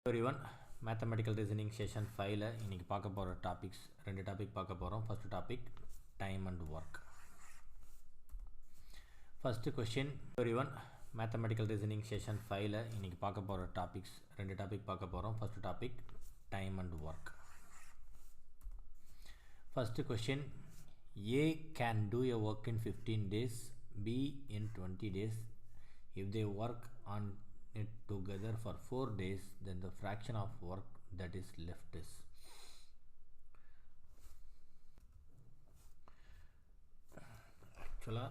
everyone, mathematical reasoning session 5 இன்னைக்கு பார்க்க போற டாபிக்ஸ் ரெண்டு டாபிக் பார்க்க போறோம். First topic time and work. First question everyone, mathematical reasoning session 5 இன்னைக்கு பார்க்க போற டாபிக்ஸ் ரெண்டு டாபிக் பார்க்க போறோம். First topic time and work. First question, A can do a work in 15 days, B in 20 days. If they work on it together for 4 days, then the fraction of work that is left is. Actually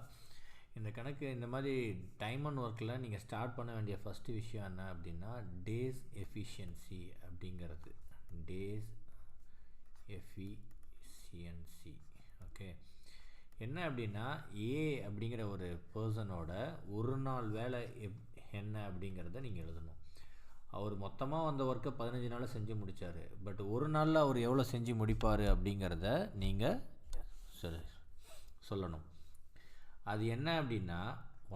இந்த கணக்கு இந்த மாதிரி time and ஒர்க்கில் நீங்கள் start பண்ண வேண்டிய first விஷயம் என்ன அப்படின்னா டேஸ் எஃபிஷியன்சி அப்படிங்கிறது. Days efficiency. ஓகே, என்ன அப்படின்னா ஏ அப்படிங்கிற ஒரு பர்சனோட ஒரு நாள் வேலை என்ன அப்படிங்கிறத நீங்கள் எழுதணும். அவர் மொத்தமாக வந்த ஒர்க்கை 15 நாளில் செஞ்சு முடித்தார். பட் ஒரு நாளில் அவர் எவ்வளோ செஞ்சு முடிப்பார் அப்படிங்கிறத நீங்கள் சொல்லணும். அது என்ன அப்படின்னா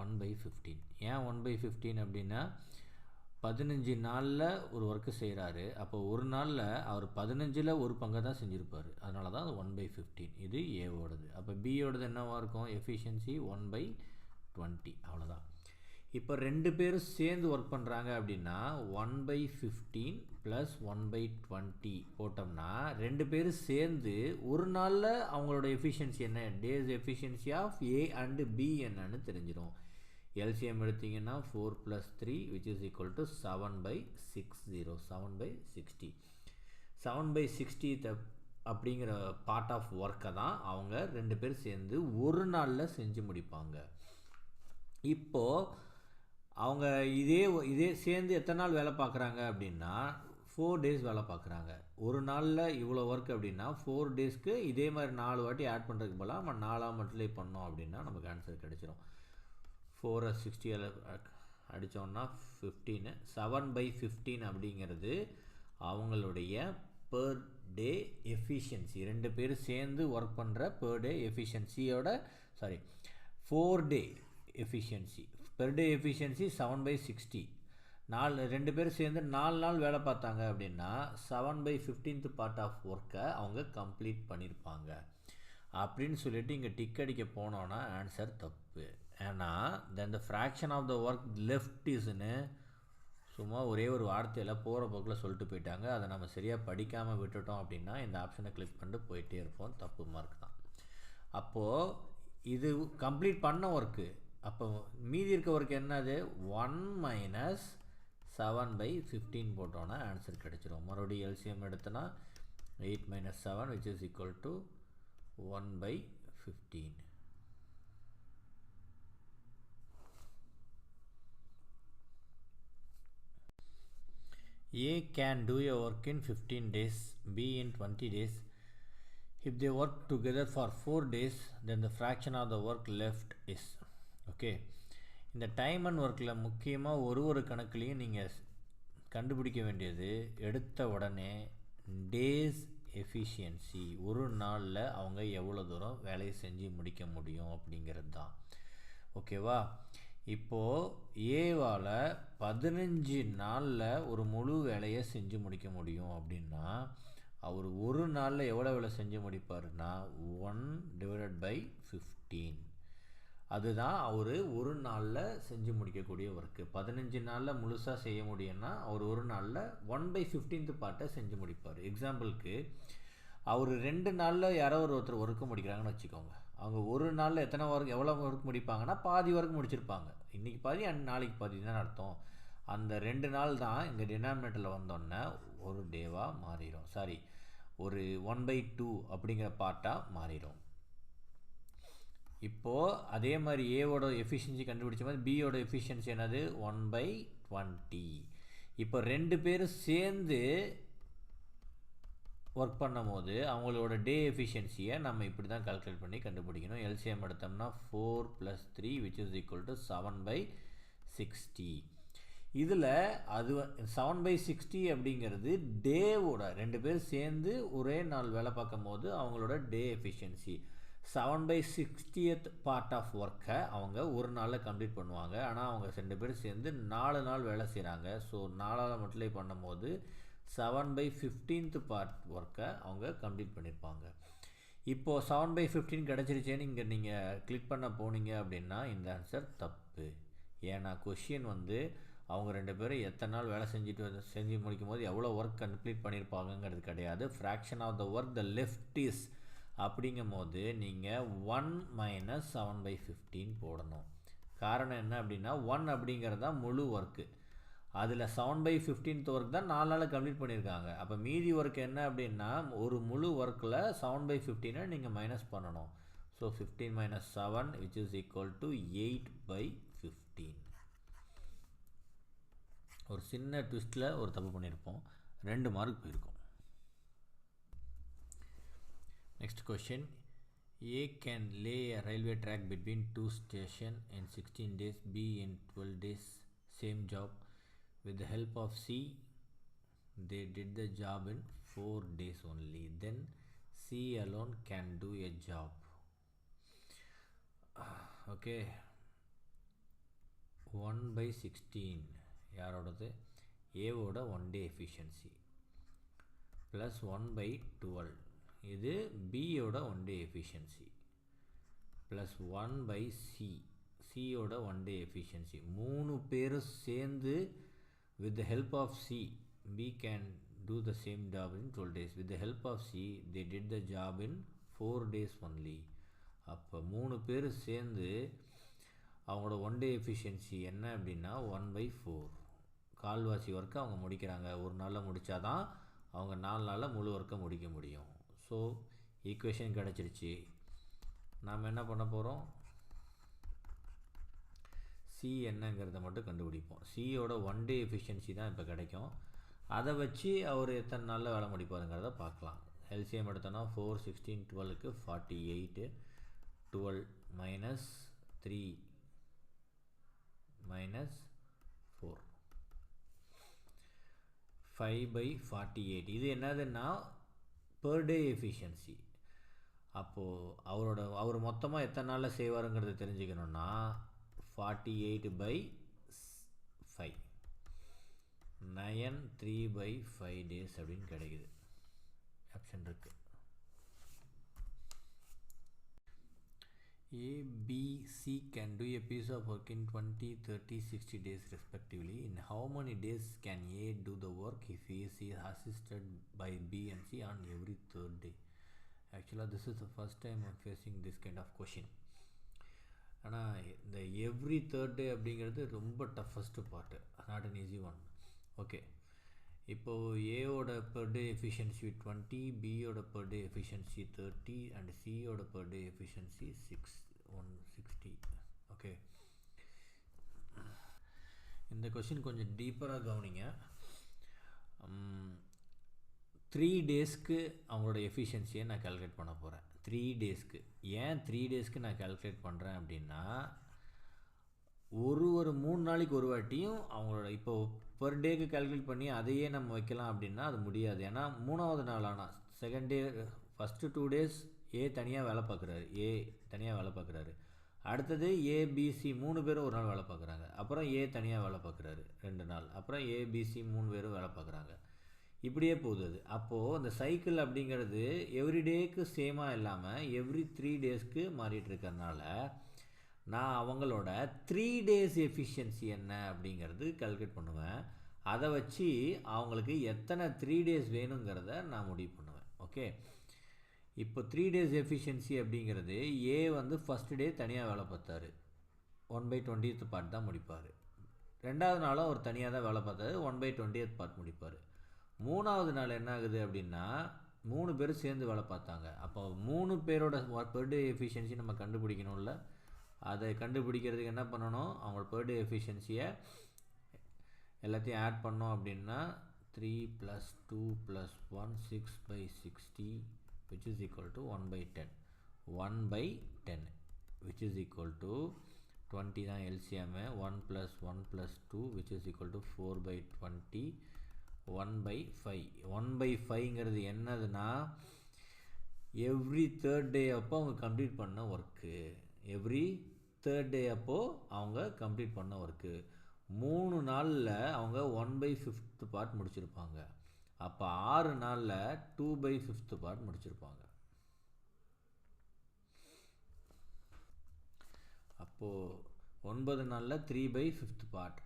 1/15. ஏன் 1/15 அப்படின்னா 15 நாளில் ஒரு ஒர்க்கு செய்கிறாரு. அப்போ ஒரு நாளில் அவர் 15ல் ஒரு பங்கை தான் செஞ்சுருப்பார். அதனால தான் அது 1/15. இது ஏவோடது. அப்போ பியோடது என்னவாக இருக்கும்? எஃபிஷியன்சி 1/20. அவ்வளோதான். இப்போ ரெண்டு பேரும் சேர்ந்து ஒர்க் பண்ணுறாங்க அப்படின்னா 1/15 + 1/20 போட்டோம்னா ரெண்டு பேரும் சேர்ந்து ஒரு நாளில் அவங்களோட எஃபிஷியன்சி என்ன, days efficiency of A and B என்னன்னு தெரிஞ்சிடும். எல்சிஎம் எடுத்திங்கன்னா 4 + 3 which is equal to 7/60. 7/60. 7/60 அப்படிங்கிற பார்ட் ஆஃப் ஒர்க்கை தான் அவங்க ரெண்டு பேர் சேர்ந்து ஒரு நாளில் செஞ்சு முடிப்பாங்க. இப்போது அவங்க இதே சேர்ந்து எத்தனை நாள் வேலை பார்க்குறாங்க அப்படின்னா 4 days வேலை பார்க்குறாங்க. ஒரு நாளில் இவ்வளோ ஒர்க் அப்படின்னா 4 daysக்கு இதே மாதிரி 4 வாட்டி ஆட் பண்ணுறதுக்கு போல நம்ம 4 மல்டிப்ளை பண்ணோம் அப்படின்னா நமக்கு ஆன்சர் கிடச்சிரும். 4 60 அடித்தோன்னா 15. 7/15 அப்படிங்கிறது அவங்களுடைய பெர் டே எஃபிஷியன்சி. ரெண்டு பேரும் சேர்ந்து ஒர்க் பண்ணுற பெர் டே எஃபிஷியன்சியோட 4 day எஃபிஷியன்சி. Per day efficiency 7/60. ரெண்டு பேரும் சேர்ந்து 4 நாள் வேலை பார்த்தாங்க அப்படின்னா 7/15 பார்ட் ஆஃப் ஒர்க்கை அவங்க கம்ப்ளீட் பண்ணியிருப்பாங்க அப்படின்னு சொல்லிட்டு இங்கே டிக் அடிக்க போனோன்னா ஆன்சர் தப்பு. ஏன்னா then the fraction of the work left இஸ்ன்னு சும்மா ஒரே ஒரு வார்த்தையில் போகிற போக்கில் சொல்லிட்டு போயிட்டாங்க. அதை நம்ம சரியாக படிக்காமல் விட்டுட்டோம் அப்படின்னா இந்த ஆப்ஷனை கிளிக் பண்ணிட்டு போயிட்டே இருப்போம். தப்பு மார்க் தான். அப்போது இது கம்ப்ளீட் பண்ண ஒர்க்கு. அப்போ மீதி இருக்க ஒர்க் என்னது? 1 - 7/15 போட்டோன்னா ஆன்சர் கிடச்சிரும். மறுபடியும் எல்சிஎம் எடுத்தோன்னா 8 - 7 which is equal to 1/15. A can do a work in 15 days, B in 20 days. If they work together for 4 days, then the fraction of the work left is. Okay, இந்த time and ஒர்க்கில் முக்கியமாக ஒரு கணக்குலையும் நீங்கள் கண்டுபிடிக்க வேண்டியது எடுத்த உடனே days efficiency. ஒரு நாளில் அவங்க எவ்வளோ தூரம் வேலையை செஞ்சு முடிக்க முடியும் அப்படிங்கிறது தான். ஓகேவா? இப்போது ஏவால் 15 நாளில் ஒரு முழு வேலையை செஞ்சு முடிக்க முடியும் அப்படின்னா அவர் ஒரு நாளில் எவ்வளோ வேலை செஞ்சு முடிப்பார்னா 1/15. அதுதான் அவர் ஒரு நாளில் செஞ்சு முடிக்கக்கூடிய ஒர்க்கு. 15 நாளில் முழுசாக செய்ய முடியும்னா அவர் ஒரு நாளில் 1/15 பார்ட்டை செஞ்சு முடிப்பார். எக்ஸாம்பிளுக்கு அவர் 2 நாளில் யாரோ ஒருத்தர் ஒர்க்கு முடிக்கிறாங்கன்னு வச்சுக்கோங்க. அவங்க ஒரு நாளில் எவ்வளோ ஒர்க் முடிப்பாங்கன்னா பாதி ஒர்க் முடிச்சிருப்பாங்க. இன்றைக்கி பாதி நாளைக்கு பாதி தான் அர்த்தம். அந்த 2 நாள் தான் இங்கே டினாமினேட்டரில் வந்தோடனே ஒரு டேவாக மாறிடும். ஒரு 1/2 அப்படிங்கிற பார்ட்டாக மாறிடும். இப்போது அதே மாதிரி ஏவோட எஃபிஷியன்சி கண்டுபிடிச்ச மாதிரி பியோட எஃபிஷியன்சி என்னது? 1/20. இப்போ ரெண்டு பேரும் சேர்ந்து ஒர்க் பண்ணும் போது அவங்களோட டே எஃபிஷியன்சியை நம்ம இப்படி தான் கால்குலேட் பண்ணி கண்டுபிடிக்கணும். எல்சிஎம் எடுத்தோம்னா 4 + 3 which is equal to 7/60. இதில் அது 7/60 அப்படிங்கிறது டேவோட ரெண்டு பேர் சேர்ந்து ஒரே நாள் வேலை பார்க்கும் போது அவங்களோட டே எஃபிஷியன்சி. 7/60th பார்ட் ஆஃப் ஒர்க்கை அவங்க ஒரு நாளில் கம்ப்ளீட் பண்ணுவாங்க. ஆனால் அவங்க 2 பேர் சேர்ந்து 4 நாள் வேலை செய்கிறாங்க. ஸோ 4ஆல் மல்டிப்ளை பண்ணும்போது 7/15th பார்ட் ஒர்க்கை அவங்க கம்ப்ளீட் பண்ணியிருப்பாங்க. இப்போது 7/15 கிடச்சிருச்சேன்னு இங்கே நீங்கள் கிளிக் பண்ண போனீங்க அப்படின்னா இந்த ஆன்சர் தப்பு. ஏன்னா கொஷின் வந்து அவங்க 2 பேரும் எத்தனை நாள் வேலை செஞ்சு முடிக்கும் போது எவ்வளோ ஒர்க் கம்ப்ளீட் பண்ணியிருப்பாங்கங்கிறது கிடையாது. Fraction of the work the left is அப்படிங்கும் போது நீங்கள் 1 - 7/15 போடணும். காரணம் என்ன அப்படின்னா 1 அப்படிங்கிறது தான் முழு ஒர்க்கு. அதில் 7/15th ஒர்க் தான் 4 நாளில் கம்ப்ளீட் பண்ணியிருக்காங்க. அப்போ மீதி ஒர்க் என்ன அப்படின்னா ஒரு முழு ஒர்க்கில் 7/15 நீங்கள் மைனஸ் பண்ணணும். So 15 - 7 which is equal to 8/15. ஒரு சின்ன ட்விஸ்ட்டில் ஒரு தப்பு பண்ணியிருப்போம், 2 மார்க் போயிருக்கும். Next question. A can lay a railway track between 2 stations in 16 days, B in 12 days, same job. With the help of C, they did the job in 4 days only. Then C alone can do a job. Okay. 1/16 யாரோடது? ஏவோட 1 day efficiency plus 1/12 இது பியோட 1 day efficiency plus 1/C சியோட 1 day efficiency. 3 பேரும் சேர்ந்து with the help of C, B can do the same job in 12 days. With the help of C, they did the job in 4 days only. அப்போ 3 பேர் சேர்ந்து அவங்களோட 1 day efficiency என்ன அப்படின்னா 1/4. கால்வாசி ஒர்க்கை அவங்க முடிக்கிறாங்க. ஒரு நாளில் முடித்தாதான் அவங்க 4 நாளில் முழு ஒர்க்கை முடிக்க முடியும். ஸோ ஈக்குவேஷன் கிடச்சிருச்சு. நாம் என்ன பண்ண போகிறோம்? சி என்னங்கிறத மட்டும் கண்டுபிடிப்போம். சியோட 1 day efficiency தான் இப்போ கிடைக்கும். அதை வச்சு அவர் எத்தனை நாளில் வேலை முடிப்பாருங்கிறத பார்க்கலாம். எல்சிஎம் எடுத்தோன்னா 4, 16, 12க்கு 48. 12 - 3 - 4 5/48. இது என்னதுன்னா பெர் டே எஃபிஷியன்சி. அப்போது அவர் மொத்தமாக எத்தனை நாளில் செய்வாருங்கிறத தெரிஞ்சுக்கணுன்னா 48/5 9 3/5 days அப்படின்னு கிடைக்குது. ஆப்ஷன் இருக்குது. A, B, C can do a piece of work in 20, 30, 60 days respectively. In how many days can A do the work if he is assisted by B and C on every third day? Actually, this is the first time I'm facing this kind of question. ஆனால் இந்த every third day அப்படிங்கிறது ரொம்ப toughest part, not an easy one. Okay, இப்போது ஏவோட per day efficiency 20, பியோட per day efficiency 30 and சியோட per day efficiency 160. Okay, இந்த question கொஞ்சம் டீப்பராக கவனிங்க. 3 டேஸ்க்கு அவங்களோட எஃபிஷியன்சியை நான் கால்குலேட் பண்ண போகிறேன். 3 டேஸ்க்கு. ஏன் 3 டேஸ்க்கு நான் கால்குலேட் பண்ணுறேன் அப்படின்னா ஒரு 3 நாளைக்கு ஒரு வாட்டியும் அவங்களோட இப்போது பெர் டேக்கு கால்குலேட் பண்ணி அதையே நம்ம வைக்கலாம் அப்படின்னா அது முடியாது. ஏன்னா 3வது நாள் ஆனால் செகண்ட் டே ஃபஸ்ட்டு 2 days ஏ தனியாக வேலை பார்க்குறாரு. அடுத்தது ஏபிசி 3 பேரும் ஒரு நாள் வேலை பார்க்குறாங்க. அப்புறம் ஏ தனியாக வேலை பார்க்குறாரு 2 நாள். அப்புறம் ஏபிசி 3 பேரும் வேலை பார்க்குறாங்க. இப்படியே போகுது அது. அப்போது இந்த சைக்கிள் அப்படிங்கிறது எவ்ரி டேக்கு சேமாக இல்லாமல் எவ்ரி 3 டேஸ்க்கு மாறிட்டு இருக்கிறதுனால நான் அவங்களோட 3 days எஃபிஷியன்சி என்ன அப்படிங்கிறது கால்குலேட் பண்ணுவேன். அதை வச்சு அவங்களுக்கு எத்தனை 3 days வேணுங்கிறத நான் முடிவு பண்ணுவேன். ஓகே, இப்போ 3 days எஃபிஷியன்சி அப்படிங்கிறது ஏ வந்து ஃபஸ்ட்டு டே தனியாக வேலை பார்த்தாரு, 1/20th பார்ட் தான் முடிப்பார். 2வது நாளும் அவர் தனியாக தான் வேலை பார்த்தாரு, 1/20th பார்ட் முடிப்பார். 3வது நாள் என்ன ஆகுது அப்படின்னா 3 பேரும் சேர்ந்து வேலை பார்த்தாங்க. அப்போ 3 பேரோட பெர் டே எஃபிஷியன்சி நம்ம கண்டுபிடிக்கணும்ல. அதை கண்டுபிடிக்கிறதுக்கு என்ன பண்ணணும்? அவங்களோட பெர் டே எஃபிஷியன்சியை எல்லாத்தையும் ஆட் பண்ணோம் அப்படின்னா 3 + 2 + 1 6/60 which is equal to 1/10. 1/10 which is equal to 20 தான் LCM. 1 + 1 + 2 which is equal to 4/20. 1/5. 1/5ங்கிறது என்னதுன்னா எவ்ரி தேர்ட் டே அப்போ அவங்க கம்ப்ளீட் பண்ண ஒர்க்கு. எவ்ரி தேர்ட் டே அப்போது அவங்க கம்ப்ளீட் பண்ண ஒர்க்கு. 3 நாளில் அவங்க 1/5 பார்ட் முடிச்சிருப்பாங்க. அப்போ 6 நாளில் 2/5 பார்ட் முடிச்சிருப்பாங்க. அப்போது 9 நாளில் 3/5 பார்ட்,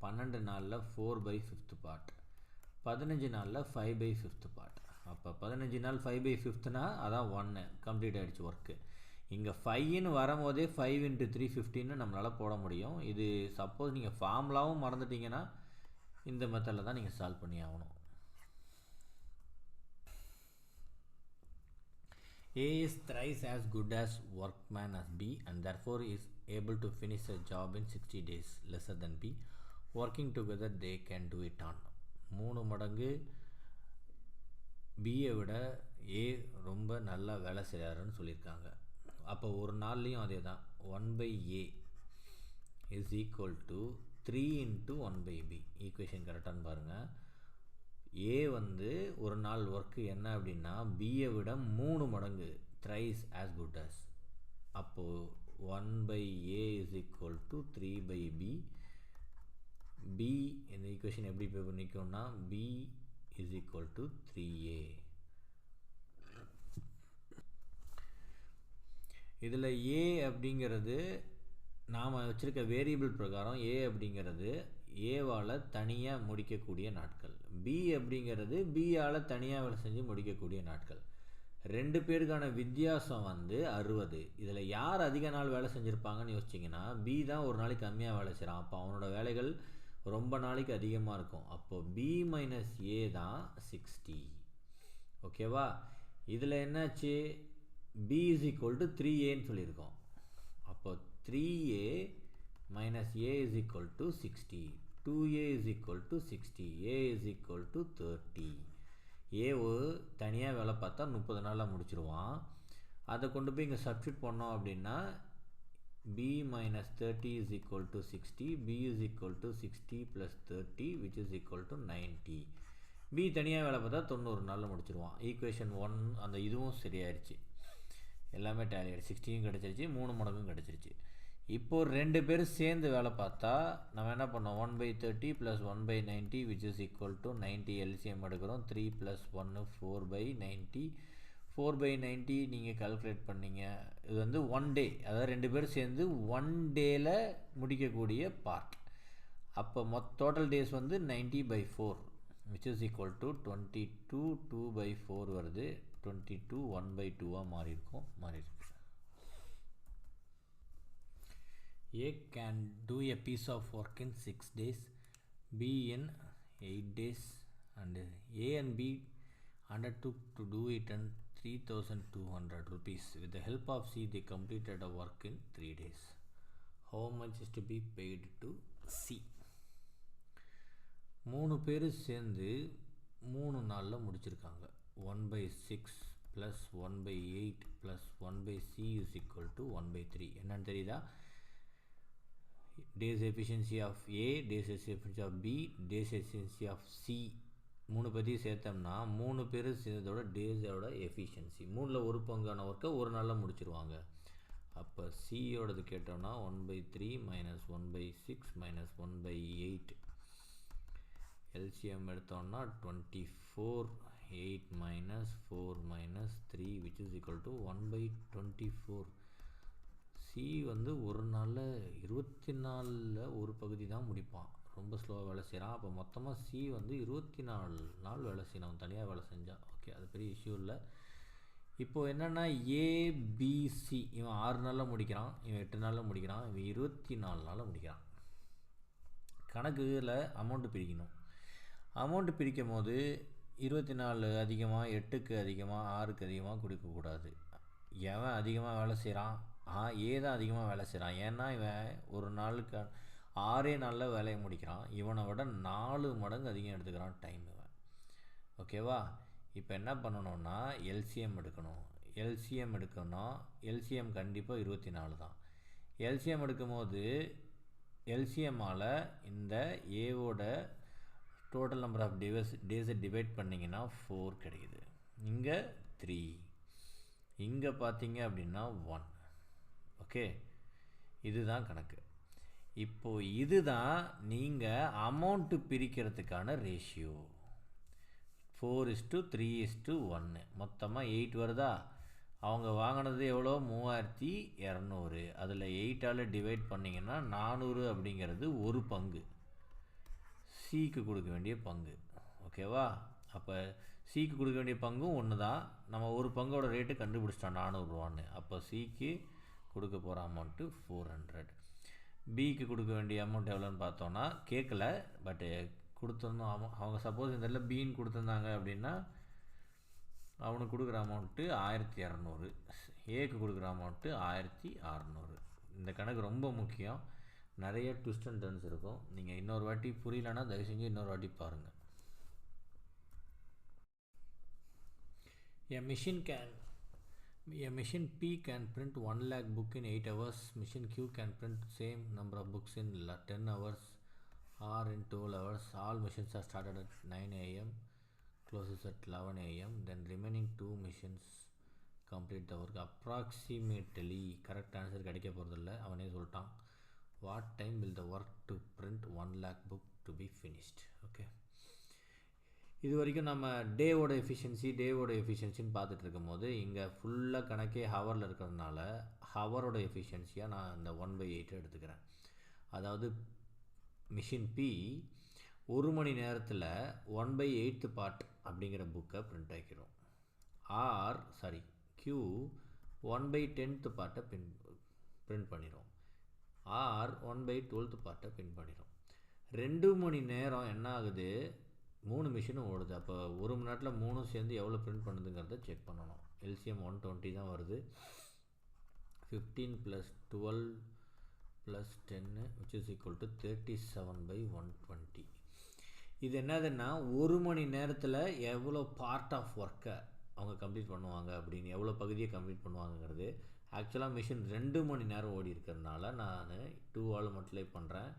12 நாளில் 4/5 பார்ட், 15 நாளில் 5/5 பார்ட். அப்போ 15 நாள் 5/5னா அதான் 1 கம்ப்ளீட் ஆகிடுச்சு ஒர்க்கு. இங்கே 5ன்னு வரும்போதே 5 × 3 15 நம்மளால் போட முடியும். இது சப்போஸ் நீங்கள் ஃபார்முலாவும் மறந்துட்டிங்கன்னா இந்த மெத்தடில் தான் நீங்கள் சால்வ் பண்ணி ஆகணும். A is thrice as good as workman as B and therefore is able to finish a job in 60 days lesser than B. Working together they can do it on. 3 மடங்கு பியை விட ஏ ரொம்ப நல்லா வேலை செய்கிறாருன்னு சொல்லியிருக்காங்க. அப்போ ஒரு நாள்லேயும் அதே தான் 1/A is equal to 3 × 1/B. Equation கரெக்டானு பாருங்கள். ஏ வந்து ஒரு நாள் ஒர்க்கு என்ன அப்படின்னா பியை விட 3 மடங்கு, த்ரைஸ் ஆஸ் குட் as. அப்போது 1/A is equal to 3/B. B இந்த ஈக்குவேஷன் எப்படி பண்ணிக்கோன்னா B is equal to 3A. இதில் A அப்படிங்கிறது நாம் வச்சுருக்க வேரியபிள் பிரகாரம் A அப்படிங்கிறது ஏவால் தனியாக முடிக்கக்கூடிய நாட்கள், பி அப்படிங்கிறது பியால் தனியாக வேலை செஞ்சு முடிக்கக்கூடிய நாட்கள். 2 பேருக்கான வித்தியாசம் வந்து 60. இதில் யார் அதிக நாள் வேலை செஞ்சுருப்பாங்கன்னு யோசிச்சிங்கன்னா பி தான் ஒரு நாளைக்கு கம்மியாக வேலை செய்கிறான். அப்போ அவனோட வேலைகள் ரொம்ப நாளைக்கு அதிகமாக இருக்கும். அப்போது B - A தான் 60. ஓகேவா? இதில் என்னாச்சு, B இஸ் ஈக்குவல் டு 3Aன்னு சொல்லியிருக்கோம். அப்போ 3A - A is equal to 60. 2A is equal to 60. A is equal to 30. ஏ தனியாக வேலை பார்த்தா 30 நாளில் முடிச்சிருவான். அதை கொண்டு போய் இங்கே சப்ஸ்டியூட் பண்ணோம் அப்படின்னா B - 30 is equal to 60. B is equal to 60 + 30 which is equal to 90. B தனியாக வேலை பார்த்தா 90 நாளில் முடிச்சிருவான். ஈக்குவேஷன் 1 அந்த இதுவும் சரியாயிடுச்சு, எல்லாமே டேலி ஆகிடுச்சு. 60யும் கிடச்சிருச்சு, 3 மடங்கும் கிடச்சிருச்சு. இப்போது 2 பேரும் சேர்ந்து வேலை பார்த்தா நம்ம என்ன பண்ணோம், 1/30 + 1/90 which is equal to 90. LCM எடுக்கிறோம். 3 + 1 4/90. 4/90 நீங்கள் கால்குலேட் பண்ணிங்க. இது வந்து 1 டே, அதாவது 2 பேரும் சேர்ந்து 1 டேயில் முடிக்கக்கூடிய பார்ட். அப்போ டோட்டல் டேஸ் வந்து 90/4 which is equal to 22. 2/4 வருது. 22 1/2 மாறி இருக்கு. A can do a piece of work in 6 days, B in 8 days, and A and B undertook to do it in 3,200 rupees. With the help of C, they completed a work in 3 days. How much is to be paid to C? 3 பேர் சேர்ந்து 3 நாளில் முடிச்சிருக்காங்க. 1/6 + 1/8 + 1/C is equal to 1/3. என்னன்னு தெரியுதா? days efficiency of A, days efficiency of B, days efficiency of C 3 பற்றியும் சேர்த்தோம்னா 3 பேர் சேர்ந்ததோட டேஸோட efficiency 3ல் 1 பங்கான ஒர்க்கை ஒரு நாளில் முடிச்சிருவாங்க. அப்போ சியோடது கேட்டோம்னா 1/3 - 1/6 - 1/8. எல்சிஎம் எடுத்தோம்னா 24. 8 - 4 - 3 which is equal to 1/24. C வந்து ஒரு நாளில் 24 ஒரு பகுதி தான் முடிப்பான், ரொம்ப ஸ்லோவாக வேலை செய்கிறான். அப்போ மொத்தமாக சி வந்து 24 நாள் வேலை செய்யணும் தனியாக வேலை செஞ்சான். ஓகே, அது பெரிய இஷ்யூ இல்லை. இப்போது என்னென்னா ஏபிசி இவன் 6 நாளில் முடிக்கிறான், இவன் 8 நாளில் முடிக்கிறான், இவன் 24 நாளில் முடிக்கிறான். கணக்குல அமௌண்ட்டு பிரிக்கணும். அமௌண்ட்டு பிரிக்கும் போது 24 அதிகமாக, 8க்கு அதிகமாக, 6க்கு அதிகமாக கொடுக்கக்கூடாது. எவன் அதிகமாக வேலை செய்கிறான், ஏ தான் அதிகமாக வேலை செய்கிறான். ஏன்னா இவன் ஒரு நாளுக்கு 6 நாளில் வேலையை முடிக்கிறான். இவனை விட 4 மடங்கு அதிகம் எடுத்துக்கிறான் டைம் இவன். ஓகேவா? இப்போ என்ன பண்ணணும்னா எல்சிஎம் எடுக்கணும். எல்சிஎம் கண்டிப்பாக 24 தான். எல்சிஎம் எடுக்கும்போது எல்சிஎம்மால் இந்த ஏவோட டோட்டல் நம்பர் ஆஃப் டேஸை டிவைட் பண்ணிங்கன்னா 4 கிடைக்குது. இங்கே 3, இங்கே பார்த்தீங்க அப்படின்னா 1. ஓகே, இதுதான் கணக்கு. இப்போது இதுதான் நீங்கள் அமௌண்ட்டு பிரிக்கிறதுக்கான ரேஷியோ. 4:3:1. மொத்தமாக 8 வருதா? அவங்க வாங்கினது எவ்வளோ? 3200. அதில் 8ஆல் டிவைட் பண்ணிங்கன்னா 400 அப்படிங்கிறது ஒரு பங்கு, சிக்கு கொடுக்க வேண்டிய பங்கு. ஓகேவா? அப்போ சிக்கு கொடுக்க வேண்டிய பங்கும் ஒன்று தான். நம்ம ஒரு பங்கோட ரேட்டு கண்டுபிடிச்சிட்டோம் 400 ரூபான்னு. அப்போ சிக்கு கொடுக்க போகிற அமௌண்ட்டு 400. பிக்கு கொடுக்க வேண்டிய அமௌண்ட் எவ்வளோன்னு பார்த்தோன்னா கேட்கல, பட்டு கொடுத்துருந்தோம். அவங்க சப்போஸ் இந்த இடத்துல பின்னு கொடுத்துருந்தாங்க அப்படின்னா அவனுக்கு கொடுக்குற அமௌண்ட்டு 1200, ஏக்கு கொடுக்குற அமௌண்ட்டு 1600. இந்த கணக்கு ரொம்ப முக்கியம். நிறைய ட்விஸ்ட் அண்ட் டர்ன்ஸ் இருக்கும். நீங்கள் இன்னொரு வாட்டி புரியலன்னா தயவு செஞ்சு இன்னொரு வாட்டி பாருங்கள். A machine P can print 1 lakh book in 8 hours. Machine Q can print same number of books in 10 hours or in 12 hours. All machines are started at 9 a.m. closes at 11 a.m. Then remaining 2 machines complete the work. Approximately correct answer கிடைக்க போகிறதில்ல, அவனே சொல்லிட்டான். What time will the work to print 1 lakh book to be finished? Okay, இது வரைக்கும் நம்ம டேவோட எஃபிஷியன்சின்னு பார்த்துட்டு இருக்கும் போது இங்கே ஃபுல்லாக கணக்கே ஹவரில் இருக்கிறதுனால ஹவரோட எஃபிஷியன்சியாக நான் இந்த 1/8 எடுத்துக்கிறேன். அதாவது மிஷின் பி 1 மணி நேரத்தில் 1/8 பார்ட் அப்படிங்கிற புக்கை பிரிண்ட் ஆக்கிடும். Q 1/10 பார்ட்டை பிரிண்ட் பண்ணிடும். 1/12 பார்ட்டை பிரிண்ட் பண்ணிடும். 2 மணி நேரம் என்ன ஆகுது? 3 மிஷினும் ஓடுது. அப்போ 1 மணி நேரத்தில் 3 சேர்ந்து எவ்வளோ பிரிண்ட் பண்ணுதுங்கிறத செக் பண்ணணும். எல்சிஎம் 120 தான் வருது. 15 + 12 + 10 which is equal to 37/120. இது என்னதுன்னா 1 மணி நேரத்தில் எவ்வளோ பார்ட் ஆஃப் ஒர்க்கை அவங்க கம்ப்ளீட் பண்ணுவாங்க அப்படின்னு, எவ்வளோ பகுதியை கம்ப்ளீட் பண்ணுவாங்கங்கிறது. ஆக்சுவலாக மிஷின் 2 மணி நேரம் ஓடி இருக்கிறதுனால நான் 2ஆல் மல்டிப்ளை பண்ணுறேன்.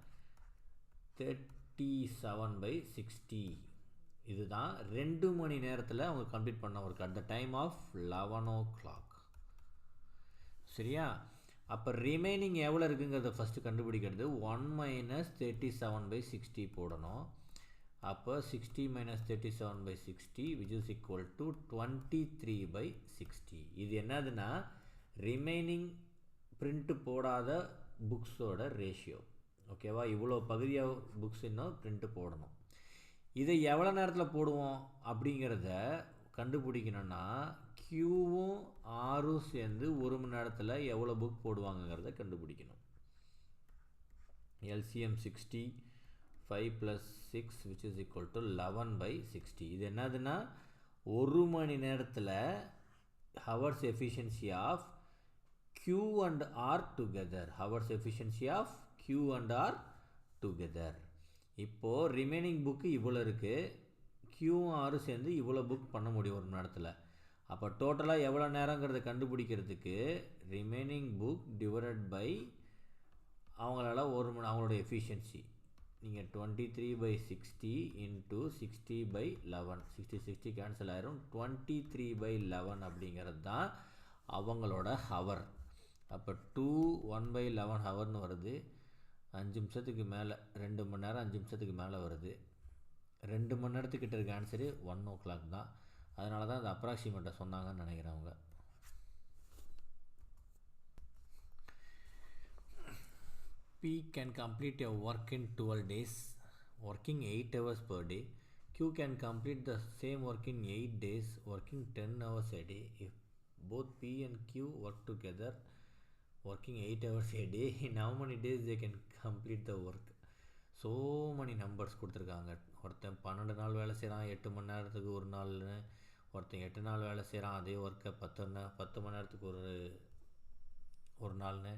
37/60. இதுதான் 2 மணி நேரத்தில் அவங்க கம்ப்ளீட் பண்ண work at the time of 11 o'clock. சரியா? அப்போ ரிமைனிங் எவ்வளோ இருக்குங்கிறத ஃபஸ்ட்டு கண்டுபிடிக்கிறது. 1 - 37/60 போடணும். அப்போ 60 - 37/60 which is equal to 23/60. இது என்னதுன்னா ரிமைனிங் பிரிண்ட்டு போடாத புக்ஸோட ரேஷியோ. ஓகேவா? இவ்வளோ பகுதியாக புக்ஸ் இன்னும் பிரிண்ட்டு போடணும். இதை எவ்வளோ நேரத்தில் போடுவோம் அப்படிங்கிறத கண்டுபிடிக்கணும்னா க்யூவும் ஆரும் சேர்ந்து 1 மணி நேரத்தில் எவ்வளோ புக் போடுவாங்கங்கிறத கண்டுபிடிக்கணும். LCM 60, 5 + 6 which is equal to 11/60. இது என்னதுன்னா 1 மணி நேரத்தில் hours efficiency of Q and R together. Hours efficiency of Q and R together. இப்போது ரிமைனிங் புக்கு இவ்வளோ இருக்குது, Qவும் R சேர்ந்து இவ்வளோ புக் பண்ண முடியும் 1 மணி நேரத்தில். அப்போ டோட்டலாக எவ்வளோ நேரங்கிறத கண்டுபிடிக்கிறதுக்கு ரிமைனிங் புக் டிவைடட் பை அவங்களால அவங்களோட எஃபிஷியன்சி. நீங்கள் 23/60 இன்ட்டு 60/11, 60 கேன்சல் ஆயிரும். 23/11 அப்படிங்கிறது தான் அவங்களோட ஹவர். அப்போ 1/11 ஹவர்னு வருது. 5 நிமிஷத்துக்கு மேலே, 2 மணி நேரம் 5 நிமிஷத்துக்கு மேலே வருது. 2 மணி நேரத்துக்கிட்ட இருக்க ஆன்சரு 1 o'clock தான். அதனால தான் அந்த அப்ராக்சிமேட்டை சொன்னாங்கன்னு நினைக்கிறவங்க. P can complete a work in 12 days, working 8 hours per day. Q can complete the same work in 8 days, working 10 hours a day. If both P and Q work together, working 8 hours a day, in how many days they can complete the work? So many numbers கொடுத்துருக்காங்க. ஒருத்தன் 12 நாள் வேலை செய்கிறான் 8 மணி நேரத்துக்கு ஒரு நாள்னு, ஒருத்தன் 8 நாள் வேலை செய்கிறான் அதே ஒர்க்கை 10 மணி நேரத்துக்கு ஒரு நாள்னு.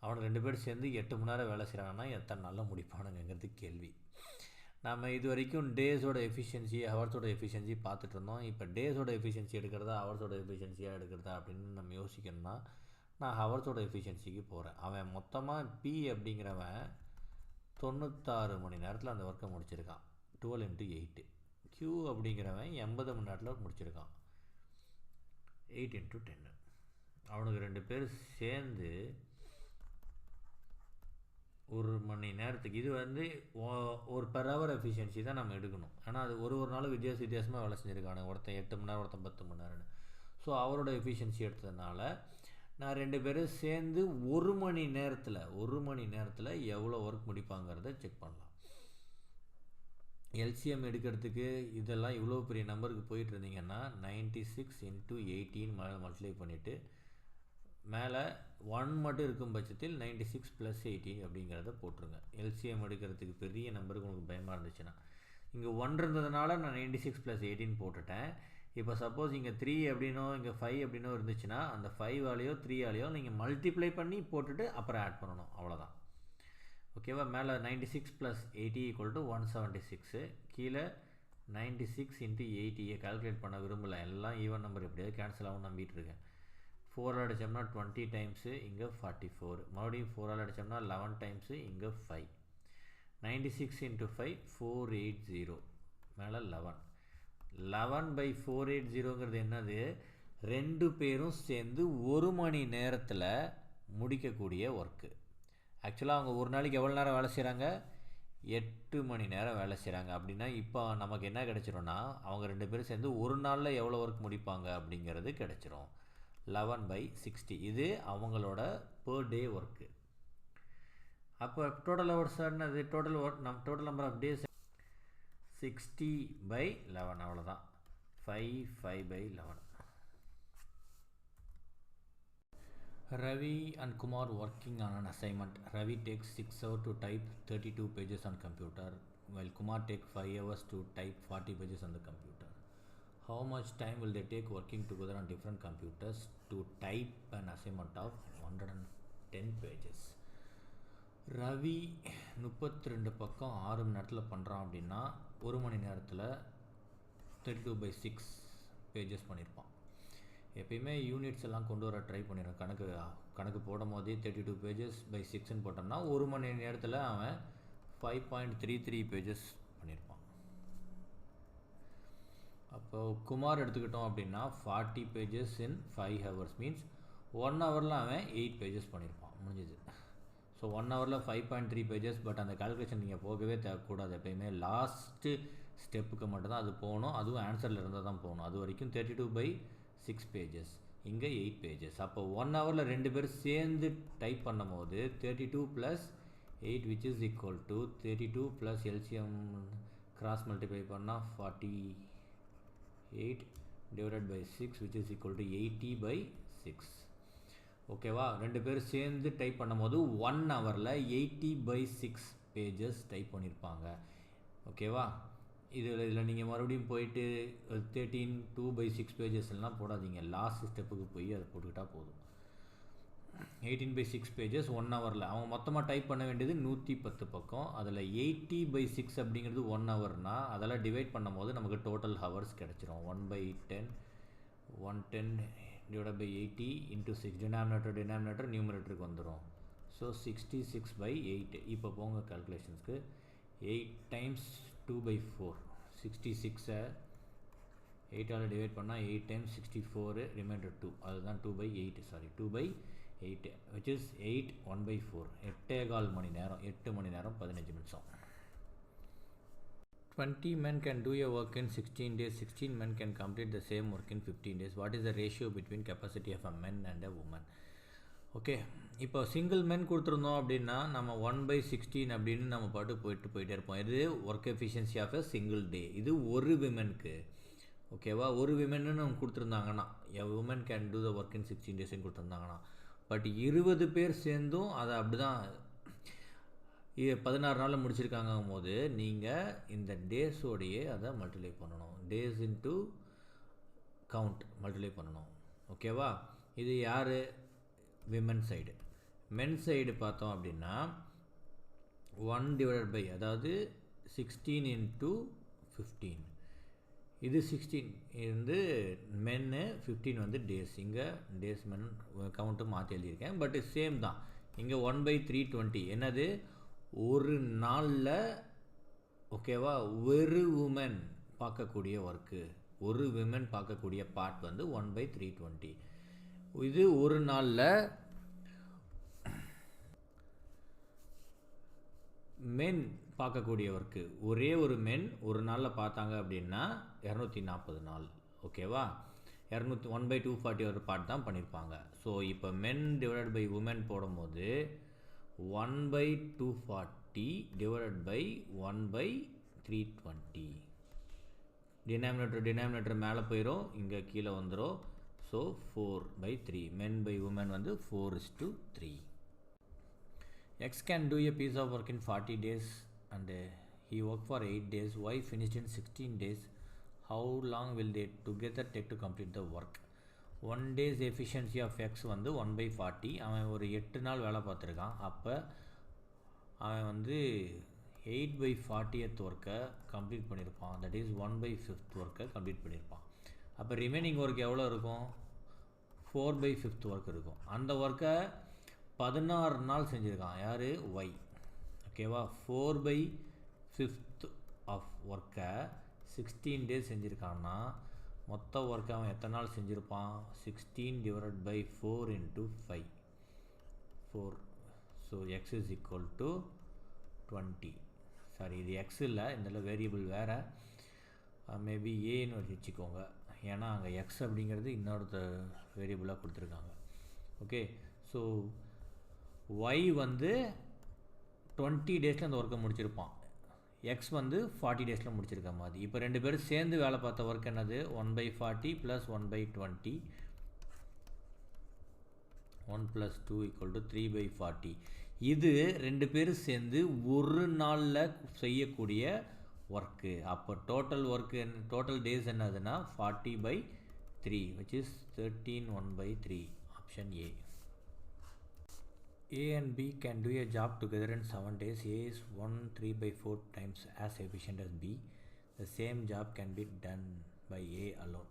அவனை 2 பேர் சேர்ந்து 8 மணி நேரம் வேலை செய்கிறாங்கன்னா எத்தனை நாளில் முடிப்பானுங்கிறது கேள்வி. நம்ம இது வரைக்கும் டேஸோட எஃபிஷியன்சி, ஹவர்ஸோட எஃபிஷியன்சி பார்த்துட்டு இருந்தோம். இப்போ டேஸோட எஃபிஷியன்சி எடுக்கிறதா ஹவர்ஸோட எஃபிஷியன்சியாக எடுக்கிறதா அப்படின்னு நம்ம யோசிக்கணும்னா நான் ஹவர்ஸோட எஃபிஷியன்சிக்கு போகிறேன். அவன் மொத்தமாக பி அப்படிங்கிறவன் 96 மணி நேரத்தில் அந்த ஒர்க்கை முடிச்சிருக்கான், 12 × 8. க்யூ அப்படிங்கிறவன் 80 மணி நேரத்தில் முடிச்சிருக்கான், 8 into 10. அவனுக்கு 2 பேர் சேர்ந்து ஒரு மணி நேரத்துக்கு இது வந்து ஒரு பெர் ஹவர் எஃபிஷியன்சி தான் நம்ம எடுக்கணும். ஆனால் அது ஒரு நாள் வித்தியாசமாக வேலை செஞ்சுருக்கானு, ஒருத்தன் 8 மணி நேரம், ஒருத்தன் 10 மணி நேரம்னு. ஸோ அவரோட எஃபிஷியன்சி எடுத்ததுனால நான் 2 பேரும் சேர்ந்து ஒரு மணி நேரத்தில் எவ்வளோ ஒர்க் முடிப்பாங்கிறத செக் பண்ணலாம். எல்சிஎம் எடுக்கிறதுக்கு இதெல்லாம் இவ்வளோ பெரிய நம்பருக்கு போயிட்டு இருந்தீங்கன்னா 96 into 18 மல்டிப்ளை பண்ணிவிட்டு மேலே 1 மட்டும் இருக்கும் பட்சத்தில் 96 + 18 அப்படிங்கிறத போட்டுருங்க. எல்சிஎம் எடுக்கிறதுக்கு பெரிய நம்பருக்கு உங்களுக்கு பயமாக இருந்துச்சுன்னா, இங்கே 1 இருந்ததுனால நான் 96 + 18 போட்டுட்டேன். இப்போ சப்போஸ் இங்கே 3 அப்படின்னோ இங்கே 5 அப்படின்னோ இருந்துச்சுன்னா அந்த 5ஆலேயோ 3ஆலேயோ நீங்கள் மல்டிப்ளை பண்ணி போட்டுட்டு அப்புறம் ஆட் பண்ணணும், அவ்வளோதான். ஓகேவா? மேலே 96 + 80 = 176. கீழே 96 into 80 கால்குலேட் பண்ண விரும்பலை, எல்லாம் ஈவன் நம்பர் எப்படியாவது கேன்சல் ஆகும் நம்பிட்டு இருக்கேன். 4 அடித்தோம்னா 20 டைம்ஸு, இங்கே 44. மறுபடியும் 4 அடித்தோம்னா 11 டைம்ஸு, இங்கே 5. 96 into 5 480. மேலே 11. 11/480ங்கிறது என்னது? 2 பேரும் சேர்ந்து ஒரு மணி நேரத்தில் முடிக்கக்கூடிய ஒர்க்கு. ஆக்சுவலாக அவங்க ஒரு நாளைக்கு எவ்வளோ நேரம் வேலை செய்கிறாங்க? 8 மணி நேரம் வேலை செய்கிறாங்க. அப்படின்னா இப்போ நமக்கு என்ன கிடச்சிரும்னா, அவங்க 2 பேரும் சேர்ந்து ஒரு நாளில் எவ்வளோ ஒர்க் முடிப்பாங்க அப்படிங்கிறது கிடச்சிரும். 11/60. இது அவங்களோட பர் டே ஒர்க்கு. அப்போ டோட்டல் ஹவர்ஸ் என்னது? Total work total number of days 60/11. அவ்வளோதான். 5/11. Ravi and Kumar working on an assignment. Ravi takes 6 hours to type 32 pages on computer, while Kumar takes 5 hours to type 40 pages on the computer. How much time will they take working together on different computers to type an assignment of 110 pages? Ravi 32 பக்கம் 6 மணி நேரத்தில் பண்ணுறான் அப்படின்னா ஒரு மணி நேரத்தில் 32/6 pages பண்ணியிருப்பான். எப்பயுமே units எல்லாம் கொண்டு வர ட்ரை பண்ணிடுறேன். கணக்கு போடும் போதே 32 pages/6ன்னு போட்டோம்னா ஒரு மணி நேரத்தில் அவன் 5.33 பேஜஸ் பண்ணியிருப்பான். அப்போது குமார் எடுத்துக்கிட்டோம் அப்படின்னா 40 pages in 5 hours மீன்ஸ் 1 ஹவரில் அவன் 8 பேஜஸ் பண்ணியிருப்பான். முடிஞ்சுது. ஸோ 1 ஹவரில் 5.3 பேஜஸ். பட் அந்த கால்குலேஷன் நீங்கள் போகவே தேவைக்கூடாது. எப்பயுமே லாஸ்ட்டு ஸ்டெப்புக்கு மட்டும்தான் அது போகணும். அதுவும் ஆன்சரில் இருந்தால் தான் போகணும். அது வரைக்கும் 32/6 பேஜஸ், இங்கே 8 பேஜஸ். அப்போ 1 ஹவரில் 2 பேர் சேர்ந்து டைப் பண்ணும் போது 32 + 8 which is equal to 32 + LCM cross multiply பண்ணால் 48 / 6 which is equal to 80/6. ஓகேவா? 2 பேர் சேர்ந்து டைப் பண்ணும் போது 1 ஹவரில் 80/6 பேஜஸ் டைப் பண்ணியிருப்பாங்க. ஓகேவா? இதில் நீங்கள் மறுபடியும் போயிட்டு 13/2/6 பேஜஸ்லாம் போடாதீங்க. லாஸ்ட் ஸ்டெப்புக்கு போய் அதை போட்டுக்கிட்டால் போதும். 18/6 பேஜஸ் 1 ஹவரில் அவங்க மொத்தமாக டைப் பண்ண வேண்டியது 110 பக்கம். அதில் 80/6 அப்படிங்கிறது 1 ஹவர்னால் அதெல்லாம் டிவைட் பண்ணும் போது நமக்கு டோட்டல் ஹவர்ஸ் கிடச்சிரும். 1/10 110 / 80 into 6. டினாமினேட்டர் நியூமரேட்டருக்கு வந்துடும். ஸோ 66/8. இப்போ போங்க கால்குலேஷன்ஸ்க்கு. 8 times 2/4. 66 8ஆல் டிவைட் பண்ணால் 8 times 64 ரிமைண்டர் 2. அதுதான் 2/8. Sorry 2/8 which is 8 1/4. 8.25 மணி நேரம். 8 மணி நேரம் 15 நிமிஷம். 20 men can do a work in 16 days. 16 men can complete the same work in 15 days. What is the ratio between capacity of a man and a woman? Okay, இப்போ single men கொடுத்துருந்தோம் அப்படின்னா நம்ம 1/16 அப்படின்னு நம்ம போயிட்டே இருப்போம். இது work efficiency of a single day. இது ஒரு விமனுக்கு. ஓகேவா? ஒரு விமன்னு நம்ம கொடுத்துருந்தாங்கன்னா a woman can do the work in 16 daysன்னு கொடுத்துருந்தாங்கன்னா, பட் 20 பேர் சேர்ந்தும் அதை அப்படி தான் 16 நாளில் முடிச்சிருக்காங்கும் போது நீங்கள் இந்த டேஸோடையே அதை மல்டிப்ளை பண்ணணும். டேஸ் இன்ட்டு கவுண்ட் மல்டிப்ளை பண்ணணும். ஓகேவா? இது யார்? Women side. மென் சைடு பார்த்தோம் அப்படின்னா 1 அதாவது 16 into 15. இது 16 வந்து மென்னு, 15 வந்து டேஸ். இங்கே டேஸ் மென் கவுண்ட்டு மாற்றி எழுதியிருக்கேன். பட் சேம் தான். இங்கே 1/320 என்னது? ஒரு நாளில் ஓகேவா ஒரு உமன் பார்க்கக்கூடிய ஒர்க்கு ஒரு விமன் பார்க்கக்கூடிய பார்ட் வந்து 1/320. இது ஒரு நாளில் மென் பார்க்கக்கூடிய ஒர்க்கு, ஒரே ஒரு மென் ஒரு நாளில் பார்த்தாங்க அப்படின்னா 240 நாள். ஓகேவா? 1/240 ஒரு பார்ட் தான் பண்ணியிருப்பாங்க. ஸோ இப்போ மென் டிவைடட் பை உமன் போடும்போது 1/240 டிவைடட் பை 1/320. டினாமினேட்டர் மேலே போயிடும், இங்கே கீழே வந்துடும். ஸோ 4/3. மென் பை உமன் வந்து 4:3. X can do a piece of work in 40 days and he worked for 8 days. Y finished in 16 days. How long will they together take to complete the work? 1 day's efficiency of X வந்து 1/40. அவன் ஒரு 8 நாள் வேலை பார்த்துருக்கான். அப்போ அவன் வந்து 8/40th ஒர்க்கை complete பண்ணியிருப்பான். தட் இஸ் 1/5th ஒர்க்கை கம்ப்ளீட் பண்ணியிருப்பான். அப்போ ரிமைனிங் ஒர்க் எவ்வளோ இருக்கும்? 4/5th ஒர்க் இருக்கும். அந்த ஒர்க்கை 16 நாள் செஞ்சுருக்கான். யார்? ஒய். ஓகேவா? 4/5th ஆஃப் ஒர்க்கை 16 டேஸ் செஞ்சுருக்கான்னா மொத்த ஒர்க்கை அவன் எத்தனை நாள் செஞ்சுருப்பான்? 16 divided by 4 × 5. 4. So X is equal to 20. Sorry, இது எக்ஸ் இல்லை, இதில் வேரியபிள் வேறு. மேபி ஏன்னு வச்சுக்கோங்க, ஏன்னா அங்கே எக்ஸ் அப்படிங்கிறது இன்னொருத்த வேரியபிளாக கொடுத்துருக்காங்க. ஓகே, ஸோ ஒய் வந்து 20 டேஸில் அந்த ஒர்க்கை முடிச்சிருப்பான். எக்ஸ் வந்து 40 டேஸில் முடிச்சிருக்க மாதிரி. இப்போ ரெண்டு பேரும் சேர்ந்து வேலை பார்த்த ஒர்க் என்னது? 1/40 + 1/20. 1 + 2 = 3/40. இது ரெண்டு பேரும் சேர்ந்து ஒரு நாளில் செய்யக்கூடிய ஒர்க்கு. அப்போ டோட்டல் டேஸ் என்னதுன்னா 40/3, which is 13 1/3. Option A. A and B can do a job together in 7 days. A is 1/3/4 times as efficient as B. The same job can be done by A alone.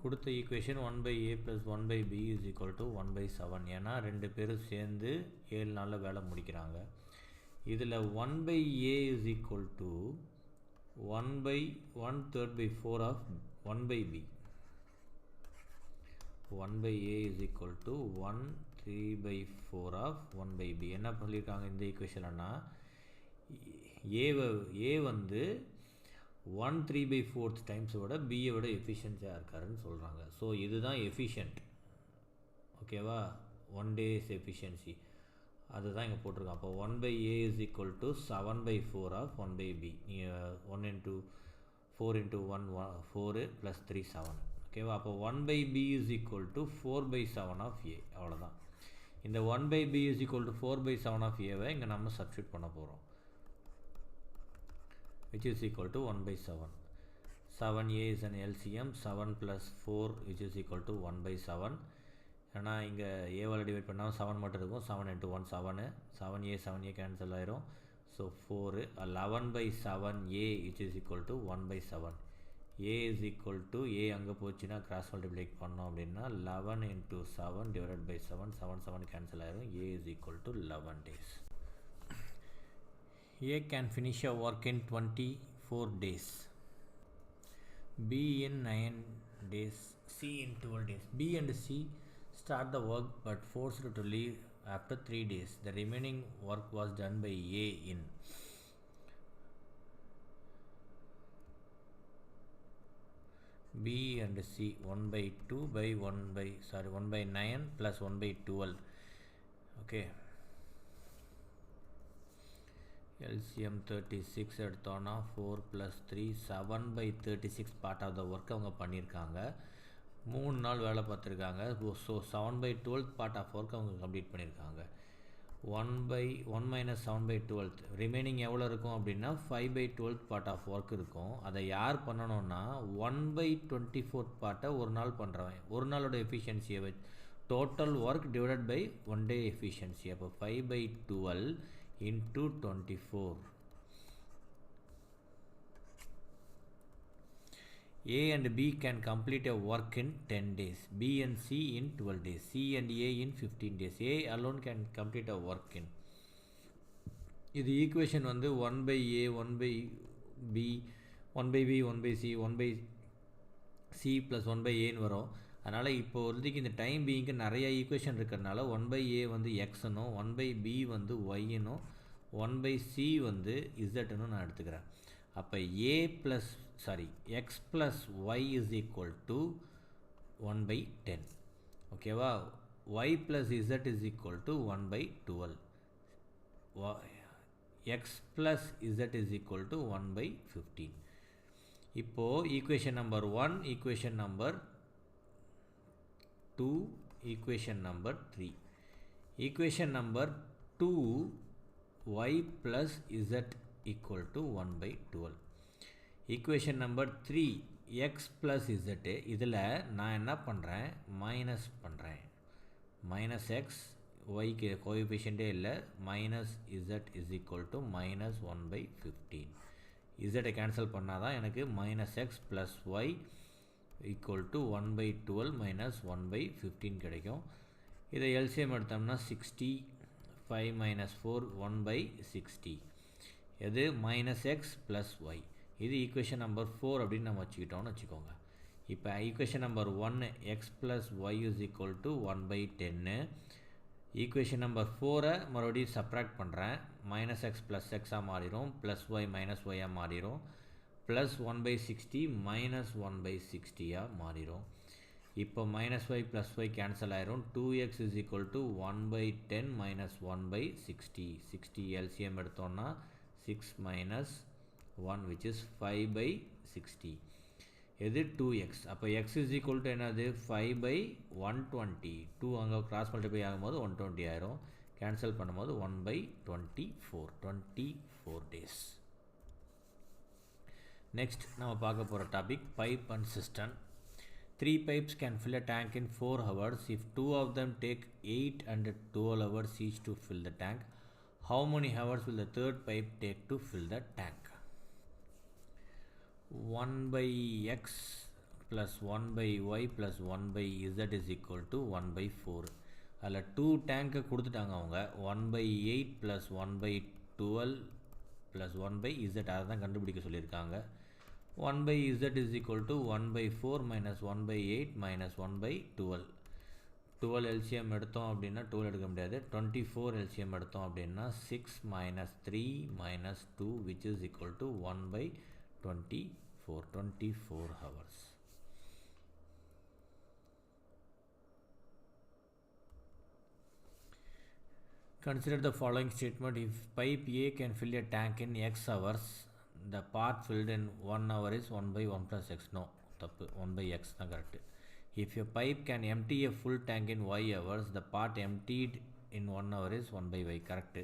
கொடுத்த equation 1/A + 1/B is equal to 1/7. ஏன்னா ரெண்டு பேரும் சேர்ந்து 7 நாளில் வேலை முடிக்கிறாங்க. இதில் 1/A is equal to 1/3/4 of 1/B. 1/A is equal to 1/3/4 of 1/B. என்ன சொல்லியிருக்காங்க இந்த ஈக்குவேஷன்னா? ஏ வந்து 1/3/4 டைம்ஸோட பியை விட எஃபிஷியன்ஸாக இருக்காருன்னு சொல்கிறாங்க. ஸோ இதுதான் எஃபிஷியன்ட். ஓகேவா? 1 days எஃபிஷியன்சி அதுதான் இங்கே போட்டிருக்கான். அப்போ 1/A is equal to 7/4 of 1/B. நீங்கள் 1 × 4 × 1 4 + 3 7. ஓகேவா? அப்போ 1/B is equal to 4/7 of A. அவ்வளோதான். இந்த 1/B is equal to 4/7 of Aவை இங்கே நம்ம சப்ஸ்டியூட் பண்ண போகிறோம், which is equal to 1/7. 7A is an LCM. 7 + 4 which is equal to 1/7. ஏன்னா இங்கே ஏவால் டிவைட் பண்ணால் 7 மட்டும் இருக்கும். 7 × 1 7. 7A கேன்சல் ஆயிரும். So 4. 11/7A which is equal to 1/7. A is equal to A அங்கே போச்சுன்னா கிராஸ் மல்டிப்ளை பண்ணோம் அப்படின்னா 11 × 7 டிவைடட் பை 7. 7 கேன்சல் ஆயிரும். A is equal to 11 days. A can finish a work in 24 days. B in 9 days. C in 12 days. B and C start the work but forced to leave after 3 days. The remaining work was done by A in B and C 1/2 by 1/9 plus 1/12. Okay, LCM 36 எடுத்தோன்னா 4 + 3 7/36 part of the work அவங்க பண்ணியிருக்காங்க. 3 நாள் வேலை பார்த்துருக்காங்க. So 7/12 part of work அவங்க complete பண்ணியிருக்காங்க. 1/1 - 7/12 remaining எவ்வளோ இருக்கும் அப்படின்னா 5/12 பார்ட் ஆஃப் ஒர்க் இருக்கும். அதை யார் பண்ணணும்னா 1/24 பார்ட்டை ஒரு நாள் பண்ணுறவன். ஒரு நாளோட எஃபிஷியன்சியை வச்சு total work divided by 1 day efficiency. அப்போ 5/12 × 24. A and B can complete a work in 10 days. B and C in 12 days. C and A in 15 days. A alone can complete a work in. இது equation வந்து 1/A 1/B 1/B 1/C 1/A C plus 1/aன்னு வரும். அதனால் இப்போ ஒருத்திக்கு இந்த time பீயிங்க்கு நிறைய equation இருக்கிறதுனால 1/a வந்து எக்ஸ்னும் 1/b வந்து ஒய்னும் 1/c வந்து இசட்னும் நான் எடுத்துக்கிறேன். அப்போ X plus Y is equal to 1/10. ஓகேவா? y plus z is equal to 1/12. x plus z is equal to 1/15. இப்போ equation number 1, equation number 2, equation number 3. Equation number 2, y plus z equal to 1/12. Equation number 3, x plus z. இதில் நான் என்ன பண்ணுறேன்? Minus பண்ணுறேன். minus x, y க்கு கோஎஃபிஷியன்ட்டே இல்லை, minus z is equal to minus 1/15. z cancel பண்ணால் தான் எனக்கு minus X plus Y equal to 1/12 minus 1/15 கிடைக்கும். இதை எல்சிஎம் எடுத்தோம்னா 60, 5 மைனஸ் 4 1/60. இது மைனஸ் எக்ஸ் ப்ளஸ் ஒய். இது ஈக்குவேஷன் நம்பர் 4 அப்படின்னு நம்ம வச்சுக்கிட்டோம்னு வச்சுக்கோங்க. இப்போ equation number 1 X plus Y is equal to 1/10. Equation number 4 மறுபடியும் சப்ராக்ட் பண்ணுறேன். மைனஸ் எக்ஸ் ப்ளஸ் எக்ஸாக மாறிடும், ப்ளஸ் ஒய் மைனஸ் ஒய்யாக மாறிடும், ப்ளஸ் 1/60 மைனஸ் 1/60யாக மாறிடும். இப்போ minus Y plus Y cancel ஆயிரும். 2x is equal to 1/10 minus 1/60. 60 LCM எடுத்தோன்னா 6 மைனஸ் 1 which is 5/60. இது 2x. அப்போ x இஸ் ஈக்குவல் டு என்னது? 5/120. 2 அங்கே கிராஸ் மல்டிப்ளை ஆகும்போது 120 ஆயிரும். கேன்சல் பண்ணும்போது 1/24. 24 days. நெக்ஸ்ட் நம்ம பார்க்க போகிற topic pipe and system. 3 pipes can fill a tank in 4 hours. If 2 of them take 8 and 12 hours each to fill the tank, how many hours will the third pipe take to fill the tank? 1/x plus 1/y plus 1/z is equal to 1/4. அதில் 2 டேங்க்கை கொடுத்துட்டாங்க அவங்க. 1/8 plus 1/12 plus 1/z அதை தான் கண்டுபிடிக்க சொல்லியிருக்காங்க. 1/z is equal to 1/4 minus 1/8 minus 1/12. 12 LCM எடுத்தோம் அப்படின்னா 12 எடுக்க முடியாது. 24 LCM எடுத்தோம் அப்படின்னா 6 minus 3 minus 2 which is equal to 1/24. 24 hours. Consider the following statement. If pipe A can fill a tank in x hours, the part filled in 1 hour is 1/1 plus x. No, தப்பு. 1/x தான் correct. If a pipe can empty a full tank in y hours, the part emptied in 1 hour is 1/y. Correct.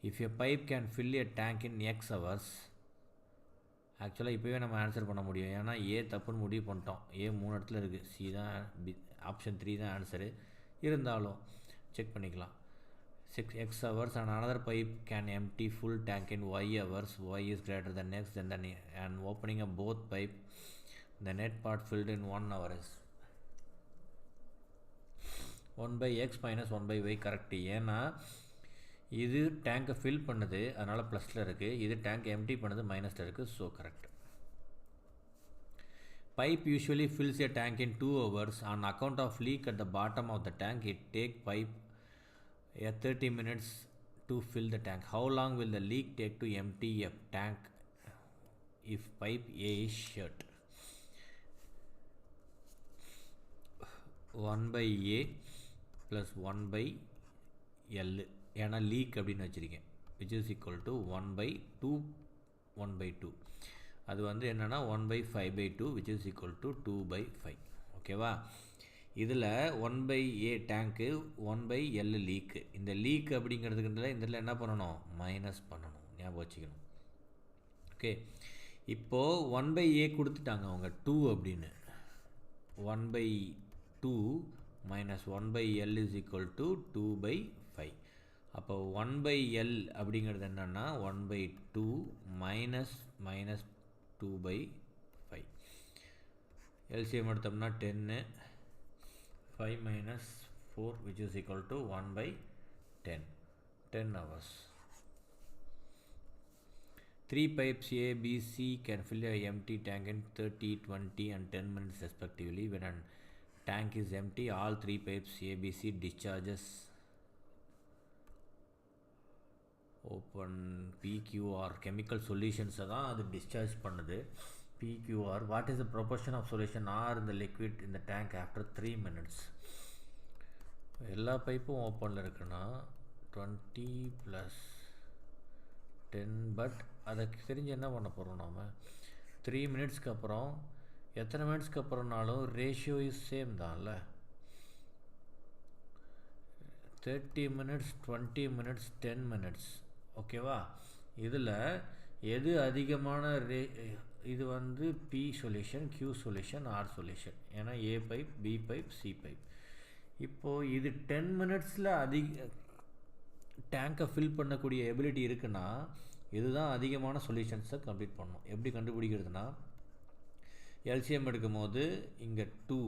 If a pipe can fill a tank in x hours, ஆக்சுவலாக இப்போவே நம்ம answer பண்ண முடியும். ஏன்னா ஏ தப்புன்னு முடிவு பண்ணிட்டோம். ஏ 3 இடத்துல இருக்குது. சி தான் ஆப்ஷன் 3 தான் ஆன்சரு. இருந்தாலும் செக் பண்ணிக்கலாம். 6x hours and another pipe can empty full tank in y hours. Y is greater than x, then and opening of both pipe, the net part filled in 1 hour is 1/x minus 1/y. Correct. ஏன்னா இது டேங்கை fill பண்ணுது, அதனால் ப்ளஸில் இருக்குது. இது tank empty பண்ணுது, மைனஸில் இருக்குது. So correct. Pipe usually fills a tank in 2 hours. On account of leak at the bottom of the tank, it take pipe 30 minutes to fill the tank. How long will the leak take to empty a tank if pipe A is short? 1/a plus 1/l. ஏன்னா league அப்படின்னு வச்சுருக்கேன். which is equal to 1/2 1/2. அது வந்து என்னென்னா 1/5/2 which is equal to 2/5. ஓகேவா? இதில் 1/a டேங்க்கு 1/l leak. இந்த league அப்படிங்கிறதுக்குன்றதுல இந்த இதில் என்ன பண்ணணும்? மைனஸ் பண்ணணும். ஞாபகம் வச்சுக்கணும். ஓகே, இப்போது 1/a கொடுத்துட்டாங்க அவங்க 2 அப்படின்னு. 1/2 minus 1/l is equal to 2/5. அப்போ 1/l அப்படிங்கிறது என்னென்னா 1/2 minus 2/5. LCM எடுத்தோம்னா 10, 5 minus 4 which is equal to 1/10. 10 hours. 3 pipes A, B, C can fill a empty tank in 30, 20 and 10 minutes respectively. When a tank is empty, all 3 pipes A, B, C discharges open PQR chemical solutions தான் அது discharge பண்ணுது. PQR, what is the proportion of solution R in the liquid in the tank after 3 minutes? எல்லா பைப்பும் ஓப்பனில் இருக்குன்னா 20 + 10, but அதை தெரிஞ்சு என்ன பண்ண போகிறோம் நாம் 3 மினிட்ஸ்க்கு அப்புறம் எத்தனை மினிட்ஸ்க்கு அப்புறம்னாலும் ரேஷியோ இஸ் சேம் தான்ல. 30 மினிட்ஸ், 20 மினிட்ஸ், 10 மினிட்ஸ். ஓகேவா? இதில் எது அதிகமான இது வந்து P solution, Q solution, R solution. ஏன்னா A pipe, B pipe, C pipe. இப்போது இது 10 மினிட்ஸில் டேங்கை ஃபில் பண்ணக்கூடிய எபிலிட்டி இருக்குன்னா இதுதான் அதிகமான சொல்யூஷன்ஸை கம்ப்ளீட் பண்ணணும். எப்படி கண்டுபிடிக்கிறதுனா எல்சிஎம் எடுக்கும் போது இங்கே 2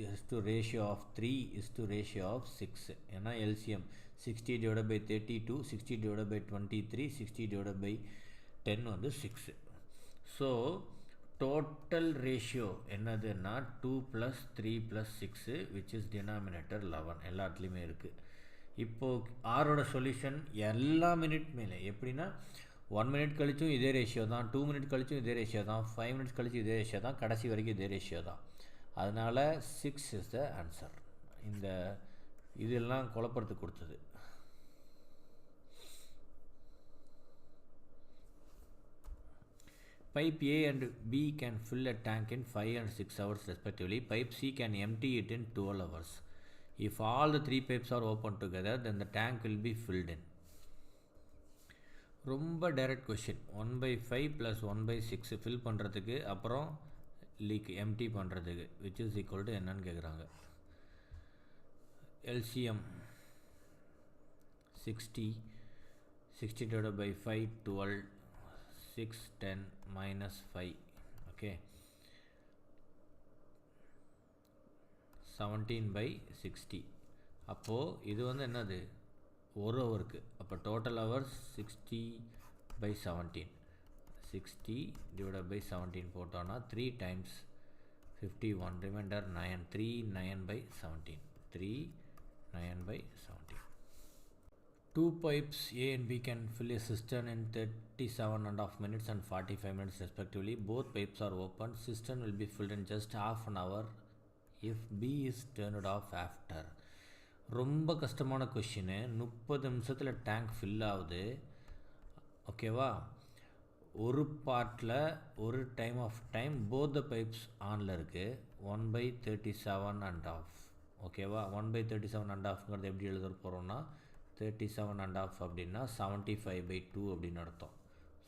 is to ratio of 3 is to ratio of 6. ஏன்னா எல்சிஎம் 60/32, 60/23, 60/10 வந்து 6. ஸோ டோட்டல் ரேஷியோ என்னதுன்னா 2 + 3 + 6 which is denominator 11. எல்லாத்துலேயுமே இருக்குது. இப்போது ஆரோட சொல்யூஷன் எல்லா மினிட் மேலே எப்படின்னா 1 மினிட் கழிச்சும் இதே ரேஷியோ தான், 2 மினிட் கழிச்சும் இதே ரேஷியோ தான், 5 மினிட்ஸ் கழிச்சும் இதே ரேஷியோ தான், கடைசி வரைக்கும் இதே ரேஷியோ தான். அதனால் 6 இஸ் த ஆன்சர். இந்த இதெல்லாம் குழப்பறதுக்கு கொடுத்தது. Pipe A and B can fill a tank in 5 and 6 hours respectively. Pipe C can empty it in 12 hours. If all the 3 pipes are open together, then the tank will be filled in. ரொம்ப direct question. 1/5 + 1/6 fill பண்ணுறதுக்கு அப்புறம் league empty பண்ணுறதுக்கு which is equal to என்னன்னு கேட்குறாங்க. LCM 60, 60/5, 12, 6, 10 -5. Okay, 17/60. அப்போது இது வந்து என்னது ஒரு ஹவருக்கு. அப்போ டோட்டல் ஹவர்ஸ் 60/17. 60/17 போட்டோன்னா 3 × 51, reminder 9, 3 9/17, 3 9/17. 2 pipes A and B can fill a cistern in 37.5 minutes and 45 minutes respectively. Both pipes are open. Cistern will be filled in just half an hour if B is turned off after. ரொம்ப கஷ்டமான question. 30 நிமிஷத்தில் tank fill ஆகுது. ஓகேவா? ஒரு பார்ட்டில் ஒரு time both the pipes ஆனில் இருக்குது. 1/37.5. ஓகேவா? 1/37.5ங்கிறது எப்படி எழுத போகிறோம்னா 37.5 அப்படின்னா 75/2 அப்படின்னு அர்த்தம்.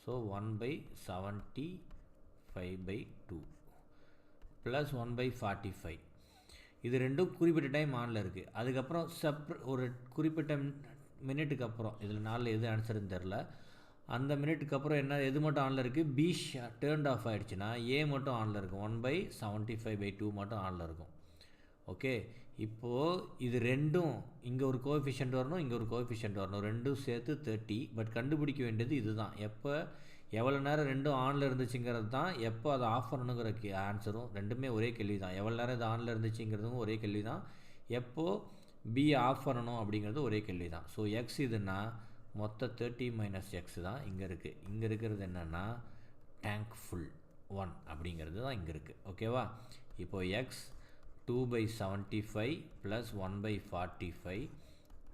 So 1/75/2 plus 1/45. இது ரெண்டும் குறிப்பிட்ட டைம் ஆனில் இருக்குது. அதுக்கப்புறம் ஒரு குறிப்பிட்ட மினிட்டுக்கு அப்புறம், இதில் 4 எது ஆன்சருன்னு தெரில, அந்த மினிட்டுக்கு அப்புறம் என்ன எது மட்டும் ஆனில் இருக்குது, பி டேர்ன்ட் ஆஃப் ஆகிடுச்சுன்னா ஏ மட்டும் ஆனில் இருக்கும். 1/75/2 மட்டும் ஆனில் இருக்கும். ஓகே, இப்போது இது ரெண்டும் இங்கே ஒரு கோஎஃபிஷியன்ட் வரணும், இங்கே ஒரு கோஎஃபிஷியன்ட் வரணும், ரெண்டும் சேர்த்து 30. பட் கண்டுபிடிக்க வேண்டியது இதுதான், எப்போ எவ்வளோ நேரம் ரெண்டும் ஆனில் இருந்துச்சுங்கிறது தான், எப்போ அதை ஆஃப் பண்ணணுங்கிற ஆன்சரும் ரெண்டுமே ஒரே கேள்வி தான். எவ்வளோ நேரம் இது ஆனில் இருந்துச்சுங்கிறதும் ஒரே கேள்வி தான், எப்போது பி ஆஃப் பண்ணணும் அப்படிங்கிறது ஒரே கேள்வி தான். ஸோ எக்ஸ் இதுன்னா மொத்த 30 - எக்ஸ் தான் இங்கே இருக்குது. இங்கே இருக்கிறது என்னென்னா டேங்க் ஃபுல் 1 அப்படிங்கிறது தான் இங்கே இருக்குது. ஓகேவா? இப்போது X 2/75 + 1/45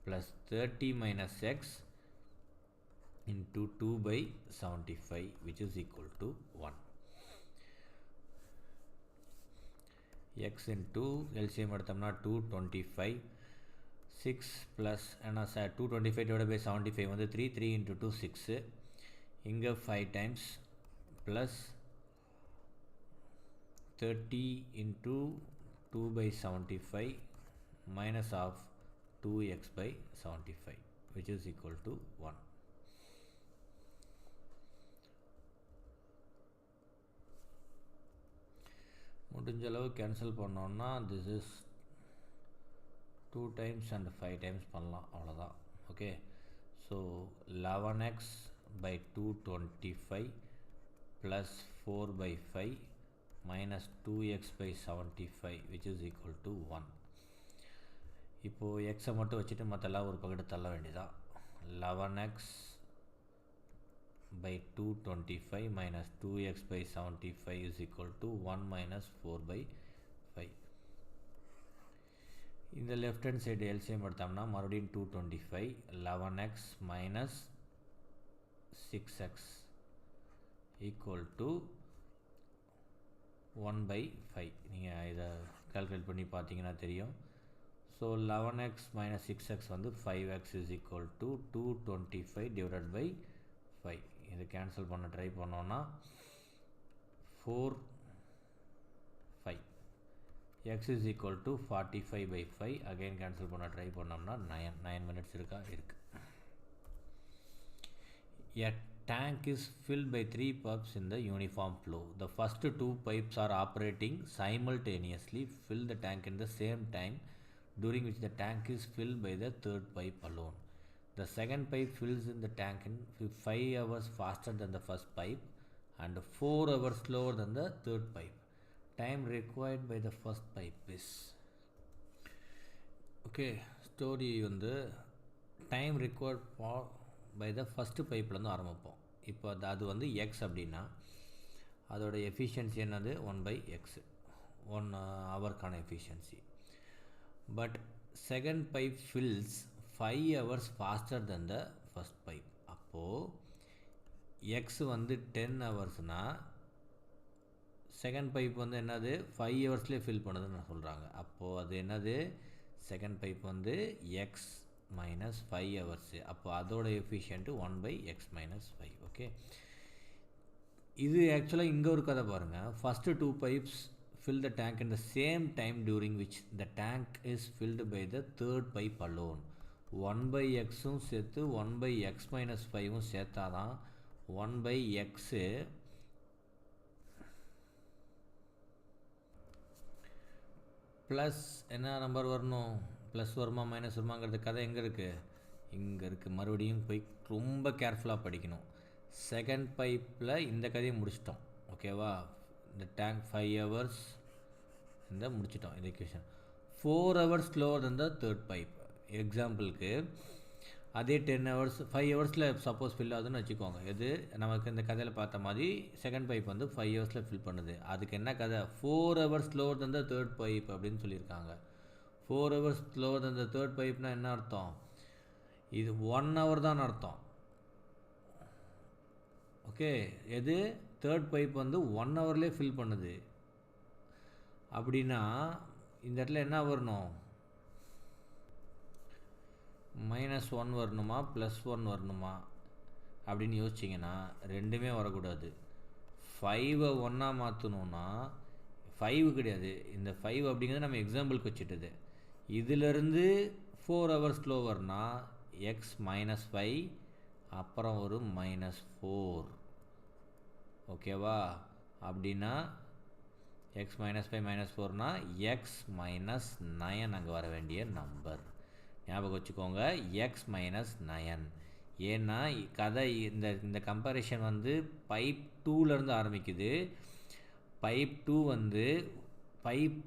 + 30 - X into 2/75 which is equal to 1. x into LCM எடுத்தோம்னா 225, 6 plus என்ன 225/75 வந்து 3, 3 into 2 6, இங்கே 5 times plus 30 into 2/75 minus of 2x/75 which is equal to 1. முடிஞ்ச அளவு கேன்சல் பண்ணோன்னா this is 2 times and 5 times பண்ணலாம், அவ்வளோதான். Okay, so 11x by 225 plus 4 by 5 minus 2x by 75 which is equal to 1. இப்போது எக்ஸை மட்டும் வச்சுட்டு மற்றெல்லாம் ஒரு பக்கெட்டு தள்ள வேண்டியதான். 11x by 225 minus 2x by 75 is equal to 1 minus 4 by 5. இந்த லெஃப்ட் ஹேண்ட் சைடு எல்சிஎம் எடுத்தோம்னா மறுபடியும் 225 11x minus 6x equal to 1 by 5. நீங்கள் இதை கால்குலேட் பண்ணி பார்த்தீங்கன்னா தெரியும். ஸோ 11x minus 6x வந்து 5x is equal to 225 divided by 5. இது கேன்சல் பண்ண ட்ரை பண்ணோன்னா 4 5. x is equal to 45 by 5. Again cancel பண்ண ட்ரை பண்ணோம்னா 9 minutes இருக்கா இருக்குது. A tank is filled by 3 pipes in the uniform flow. The first 2 pipes are operating simultaneously, fill the tank in the same time, during which the tank is filled by the third pipe alone. The second pipe fills in the tank in 5 hours faster than the first pipe and 4 hours slower than the third pipe. Time required by the first pipe is... Okay, story வந்து time required for by the first pipeலேருந்து ஆரம்பிப்போம். இப்போ அது வந்து X அப்படின்னா அதோட efficiency என்னது 1/x 1 ஹவருக்கான efficiency. But second pipe fills 5 hours faster than the first pipe. அப்போது எக்ஸ் வந்து 10 ஹவர்ஸ்னால் செகண்ட் பைப் வந்து என்னது 5 ஹவர்ஸ்லேயே ஃபில் பண்ணுதுன்னு சொல்கிறாங்க. அப்போது அது என்னது செகண்ட் பைப் வந்து எக்ஸ் minus 5 hours. அப்போ அதோட எஃபிஷியன்ட்டு 1/x minus 5. ஓகே, இது ஆக்சுவலாக இங்கே ஒரு கதை பாருங்கள். First 2 pipes fill the tank in the same time during which the tank is filled by the third pipe alone. 1/xும் சேர்த்து 1/x minus 5ம் சேர்த்தாதான் 1/x ப்ளஸ் என்ன நம்பர் வரணும், ப்ளஸ் வருமா மைனஸ் வருமாங்கிறது கதை எங்கே இருக்குது, இங்கே இருக்குது. மறுபடியும் போய் ரொம்ப கேர்ஃபுல்லாக படிக்கணும். செகண்ட் பைப்பில் இந்த கதையை முடிச்சிட்டோம். ஓகேவா, இந்த டேங்க் 5 hours இந்த முடிச்சிட்டோம் இந்த equation. 4 hours slower than the third pipe. எக்ஸாம்பிளுக்கு அதே 10 hours 5 ஹவர்ஸில் சப்போஸ் ஃபில் ஆகுதுன்னு வச்சுக்கோங்க. எது நமக்கு இந்த கதையில் பார்த்த மாதிரி செகண்ட் பைப் வந்து 5 ஹவர்ஸில் ஃபில் பண்ணுது. அதுக்கு என்ன கதை, 4 hours slower than the third pipe அப்படின்னு சொல்லியிருக்காங்க. 4 hours slower than the third pipeனா என்ன அர்த்தம், இது 1 hour தான் அர்த்தம். ஓகே, எது தேர்ட் பைப் வந்து 1 hourலேயே ஃபில் பண்ணுது அப்படின்னா இந்த இடத்துல என்ன வரணும், -1 வரணுமா +1 வரணுமா அப்படின்னு யோசிச்சிங்கன்னா ரெண்டுமே வரக்கூடாது. 5 1 மாற்றணுன்னா 5 கிடையாது, இந்த 5 அப்படிங்கிறது நம்ம எக்ஸாம்பிளுக்கு வச்சுட்டுது. இதிலிருந்து 4 hours ஸ்லோவர்னா x -5 அப்புறம் ஒரு -4. ஓகேவா, அப்படின்னா x -5 -4னா x -9 அங்கே வர வேண்டிய நம்பர். ஞாபகம் வச்சுக்கோங்க, x -9. ஏன்னா கதை இந்த கம்பேரிஷன் வந்து பைப் 2லேருந்து ஆரம்பிக்குது. பைப் 2 வந்து பைப்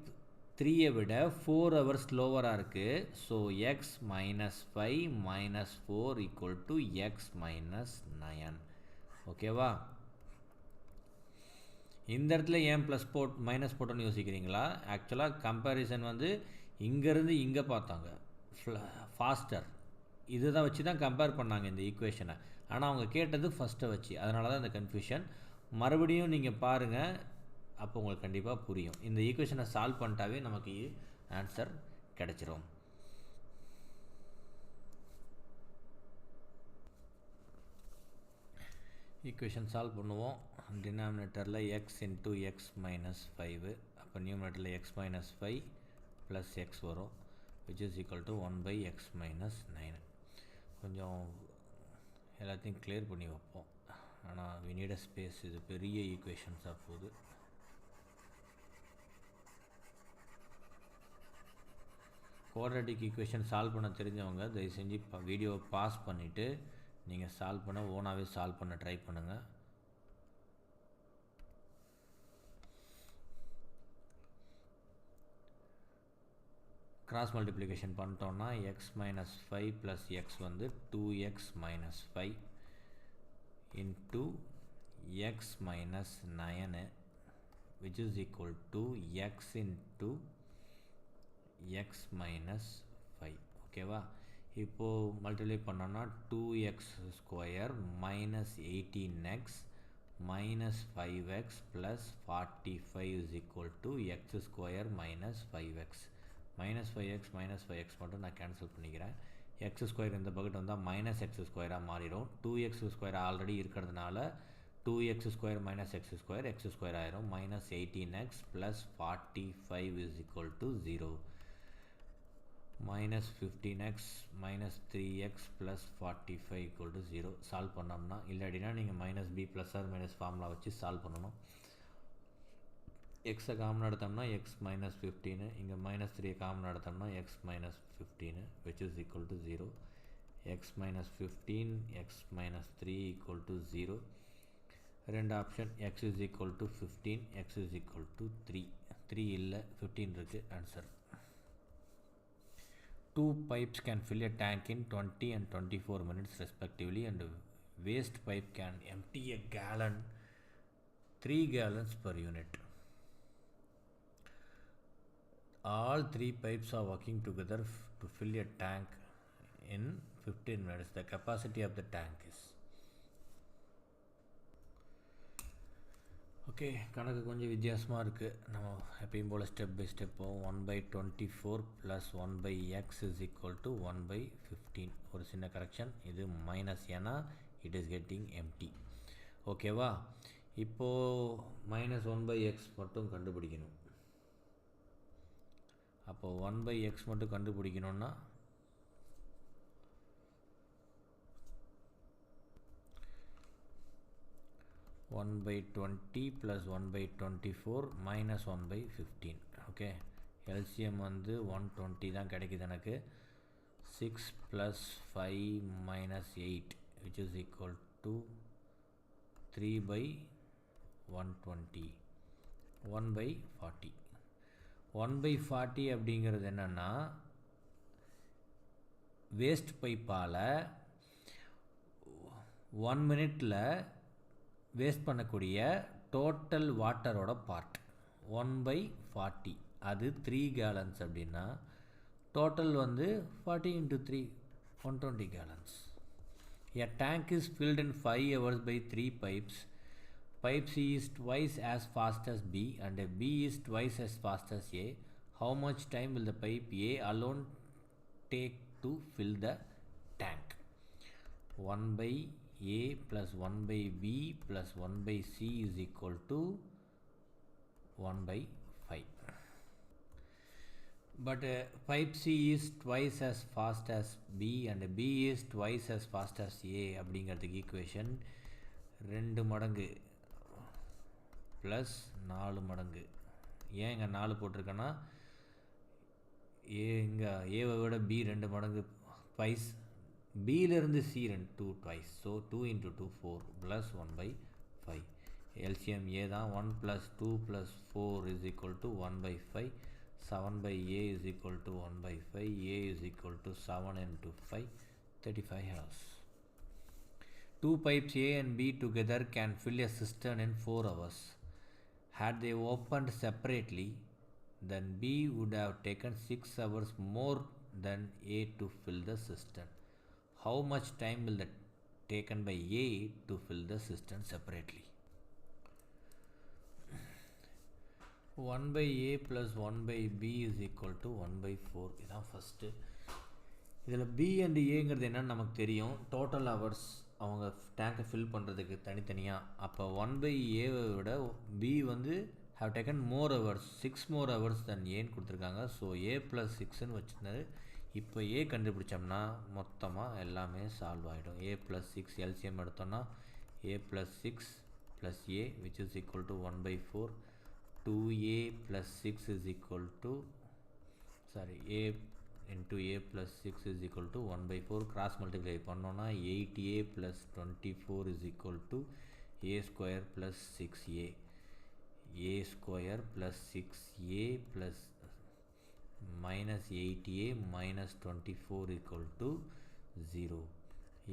3ஐ விட 4 hours ஸ்லோவராக இருக்குது. So x -5 -4 equal to x -9. ஓகேவா, இந்த இடத்துல ஏன் மைனஸ் போட்டோன்னு யோசிக்கிறீங்களா? ஆக்சுவலாக கம்பேரிசன் வந்து இங்கேருந்து இங்கே பார்த்தாங்க ஃபாஸ்டர், இதுதான் வச்சு தான் கம்பேர் பண்ணாங்க இந்த ஈக்குவேஷனை. ஆனால் அவங்க கேட்டது ஃபஸ்ட்டை வச்சு, அதனால தான் இந்த கன்ஃபியூஷன். மறுபடியும் நீங்கள் பாருங்கள், அப்போ உங்களுக்கு கண்டிப்பாக புரியும். இந்த ஈக்குவேஷனை சால்வ் பண்ணிட்டாவே நமக்கு ஆன்சர் கிடச்சிரும். ஈக்குவேஷன் சால்வ் பண்ணுவோம். டினாமினேட்டரில் x இன்ட்டு x -5, அப்போ நியூமினேட்டரில் x -5 ப்ளஸ் x வரும், which is equal to 1/x -9. கொஞ்சம் எல்லாத்தையும் கிளியர் பண்ணி வைப்போம். ஆனால் we need a space, இது பெரிய ஈக்குவேஷன்ஸாக போகுது. குவாட்ரேட்டிக் ஈக்குவேஷன் சால்வ் பண்ண தெரிஞ்சவங்க தயவு செஞ்சு வீடியோவை பாஸ் பண்ணிவிட்டு நீங்கள் சால்வ் பண்ண ஓனாகவே சால்வ் பண்ண ட்ரை பண்ணுங்கள். கிராஸ் மல்டிப்ளிகேஷன் பண்ணிட்டோன்னா எக்ஸ் மைனஸ் 5 ப்ளஸ் எக்ஸ் வந்து 2x minus 5 into X minus 9 which is equal to x into x minus 5. ஓகேவா? இப்போது மல்டிப்ளை பண்ணோன்னா 2x square minus 18x minus 5x plus 45 is equal to x square minus 5x. Minus 5x மட்டும் நான் cancel பண்ணிக்கிறேன். X square இந்த பக்கெட் வந்தால் minus X ஸ்கொயராக மாறிடும். 2x ஸ்கொயர் ஆல்ரெடி இருக்கிறதுனால 2x square minus X square ஆயிரும். Minus 18x plus 45 is equal to 0. Minus 15x minus 3x plus 45 equal to 0. Solve பண்ணோம்னா, இல்லாட்டினா நீங்கள் minus B plus or minus formula வச்சு சால்வ் பண்ணணும். எக்ஸை காமன் எடுத்தோம்னா எக்ஸ் மைனஸ் 15, இங்கே மைனஸ் 3 காமன் எடுத்தோம்னா X minus 15 which is equal to 0. X minus 15 X minus 3 equal to 0. ரெண்டு option x is equal to 15, x is equal to 3 இல்லை 15 இருக்குது answer. 2 pipes can fill a tank in 20 and 24 minutes respectively, and waste pipe can empty a gallon 3 gallons per unit. All 3 pipes are working together to fill a tank in 15 minutes. The capacity of the tank is. Okay, கணக்கு கொஞ்சம் வித்தியாசமாக இருக்குது. நம்ம எப்பயும் போல் step by step போவோம். 1/24 plus 1/x is equal to 1/15. ஒரு சின்ன correction, இது மைனஸ், ஏன்னா இட் இஸ் கெட்டிங் எம்டி. ஓகேவா? இப்போது மைனஸ் 1/x மட்டும் கண்டுபிடிக்கணும். அப்போது 1/x மட்டும் கண்டுபிடிக்கணுன்னா 1/20 ப்ளஸ் 1/24 மைனஸ் 1/15. ஓகே, எல்சிஎம் வந்து 120 தான் கிடைக்குது எனக்கு. 6 plus 5 minus 8 which is equal to 3/120. 1/40. 1/40 அப்படிங்கிறது என்னென்னா, வேஸ்ட் பைப்பால் 1 மினிட்டில் வேஸ்ட் பண்ணக்கூடிய டோட்டல் வாட்டரோட பார்ட் 1/40. அது 3 gallons அப்படின்னா டோட்டல் வந்து 40 into 3 120 gallons. A tank is filled in 5 hours by 3 pipes. Pipe C is twice as fast as B and B is twice as fast as A. How much time will the pipe A alone take to fill the tank? 1/A plus 1/B plus 1/C is equal to 1/5. But pipe C is twice as fast as B and B is twice as fast as A அப்படிங்கிறதுக்கு equation 2 மடங்கு plus 4 மடங்கு. ஏன் இங்கே 4 போட்டிருக்கேன்னா, இங்கே ஏவை விட B 2 மடங்கு twice, பியிலிருந்து C 2 ட்வைஸ். ஸோ 2 into 2 4 ப்ளஸ் 1/5. எல்சிஎம் ஏ தான். 1 + 2 + 4 is equal to 1/5. 7/A is equal to 1/5. A is equal to 7 into 5, 35 hours. 2 pipes A and B together can fill a cistern in 4 hours. Had they opened separately, then B would have taken 6 hours more than A to fill the cistern. How much time will that taken by A to fill the cistern separately? 1/A plus 1/B is equal to 1/4. இதுதான் first. இதில் B and Aங்கிறது என்னன்னு நமக்கு தெரியும். Total hours அவங்க டேங்கை fill பண்ணுறதுக்கு தனித்தனியாக. அப்போ 1/Aவை விட B வந்து have taken more hours, 6 more hours than Aன்னு கொடுத்துருக்காங்க. So A + 6ன்னு வச்சுருந்தாரு. இப்போ A கண்டுபிடிச்சோம்னா மொத்தமாக எல்லாமே சால்வ் ஆகிடும். A + 6 எல்சிஎம் எடுத்தோம்னா A + 6 + A which is equal to 1/4. 2A + 6 is equal to A into a plus 6 is equal to 1 by 4 cross multiply பண்ணோன்னா 8a plus 24 is equal to a square plus 6a a square plus 6a plus minus 8a minus 24 equal to 0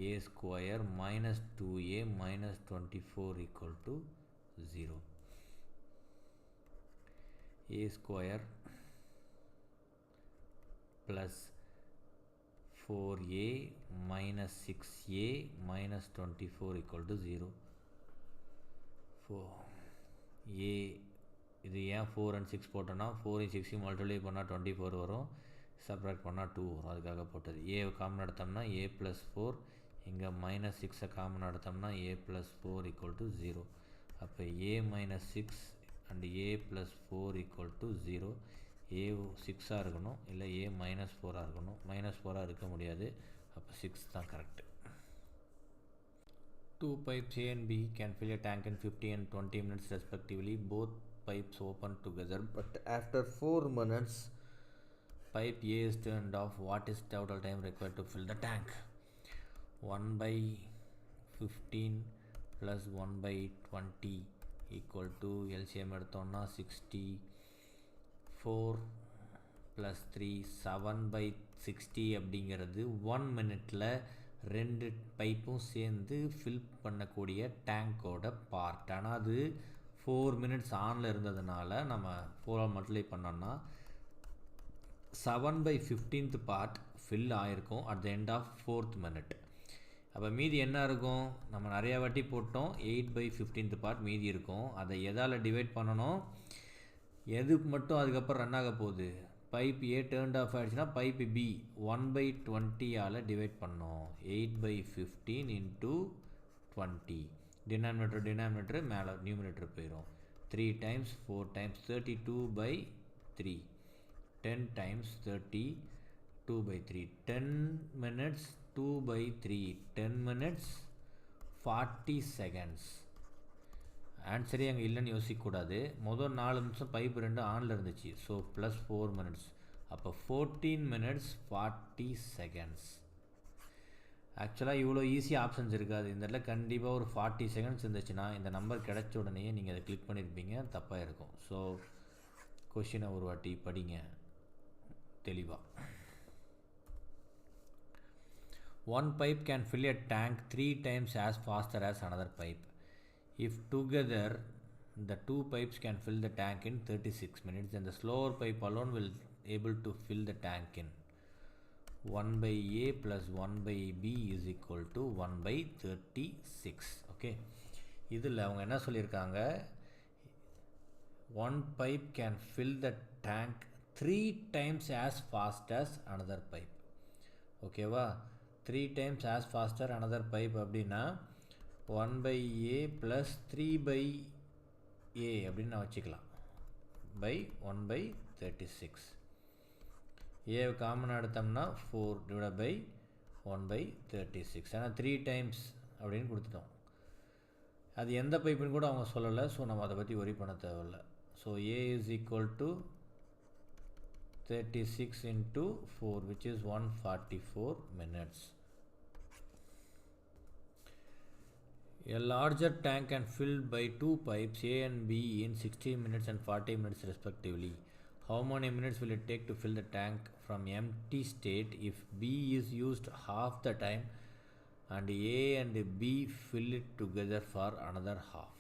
a square minus 2a minus 24 equal to 0 a square plus 4a minus 6a minus 24 equal to 0 4a இது ஏன் 4 and 6 போட்டோன்னா 4 6 multiply பண்ணால் 24 வரும் subtract பண்ணால் 2 வரும் அதுக்காக போட்டது ஏ common எடுத்தோம்னா a + 4 இங்கே மைனஸ் 6 காமன் எடுத்தோம்னா a + 4 ஈக்குவல் டு 0 அப்போ a - 6 and a + 4 equal to 0 a 6ஆக இருக்கணும் இல்லை a - 4ஆக இருக்கணும் -4ஆக இருக்க முடியாது அப்போ 6 தான் correct. Two pipes A and B can fill a tank in 50 and 20 minutes respectively. Both pipes open together, but after 4 minutes, pipe A is turned off. What is total time required to fill the tank? 1 by 15 plus 1 by 20 equal to LCM எடுத்தோம்னா 64 plus 3 7 by 60 அப்படிங்கிறது 1 மினிட்டில் ரெண்டு பைப்பும் சேர்ந்து fill பண்ணக்கூடிய டேங்கோட part. ஆனால் அது 4 minutes ஆனில் இருந்ததுனால நம்ம 4 மல்டிப்ளை பண்ணோன்னா 7 by 15th பார்ட் ஃபில் ஆகிருக்கும் at the end of 4th minute. அப்போ மீதி என்ன இருக்கும், நம்ம நிறையா வாட்டி போட்டோம் 8 by 15th பார்ட் மீதி இருக்கும். அதை எதால் டிவைட் பண்ணணும், எது மட்டும் அதுக்கப்புறம் ரன் ஆக போகுது, பைப் ஏ டேர்ன்ட் ஆஃப் ஆகிடுச்சுன்னா பைப்பு பி 1 by 20ஆல் டிவைட் பண்ணோம். 8 by 15 into 20 டினாமினேட்டர் மேலே நியூமினேட்டர் போயிடும். 3 times 4 times 32 by 3 10 times 32 by 3 10 minutes 2 by 3 10 minutes 40 seconds. ஆன்சரே அங்கே இல்லைன்னு யோசிக்கக்கூடாது. முதல் 4 நிமிஷம் பைப் 2 ஆனில் இருந்துச்சு. ஸோ ப்ளஸ் 4 minutes அப்போ 14 minutes 40 seconds. ஆக்சுவலாக இவ்வளோ ஈஸியாக ஆப்ஷன்ஸ் இருக்காது. இந்த இடத்துல கண்டிப்பாக ஒரு 40 seconds இருந்துச்சுன்னா இந்த நம்பர் கிடைச்ச உடனே நீங்கள் அதை கிளிக் பண்ணியிருப்பீங்க, தப்பாக இருக்கும். ஸோ கொஷினை ஒரு வாட்டி படிங்க தெளிவாக. One pipe can fill a tank 3 times as faster as another pipe. If together the two pipes can fill the tank in 36 minutes, then the slower pipe alone will able to fill the tank in 1 by A plus 1 by B is equal to 1 by 36. Okay, இதில் அவங்க என்ன சொல்லியிருக்காங்க, one pipe can fill the tank 3 times as fast as another pipe. ஓகேவா, 3 times as faster another pipe அப்படின்னா 1 by A plus 3 by A அப்படின்னு நான் வச்சுக்கலாம் by 1 by 36. A காமனாக எடுத்தோம்னா 4 divided by 1 by 36. ஆனால் 3 times அப்படின்னு கொடுத்துட்டோம். அது எந்த பைப்புன்னு கூட அவங்க சொல்லலை. ஸோ நம்ம அதை பற்றி ஒரி பண்ண தேவையில்லை. So A is equal to 36 into 4 which is 144 minutes. A larger tank can filled by two pipes A and B in 60 minutes and 40 minutes respectively. How many minutes will it take to fill the tank from empty state if B is used half the time and A and B fill it together for another half?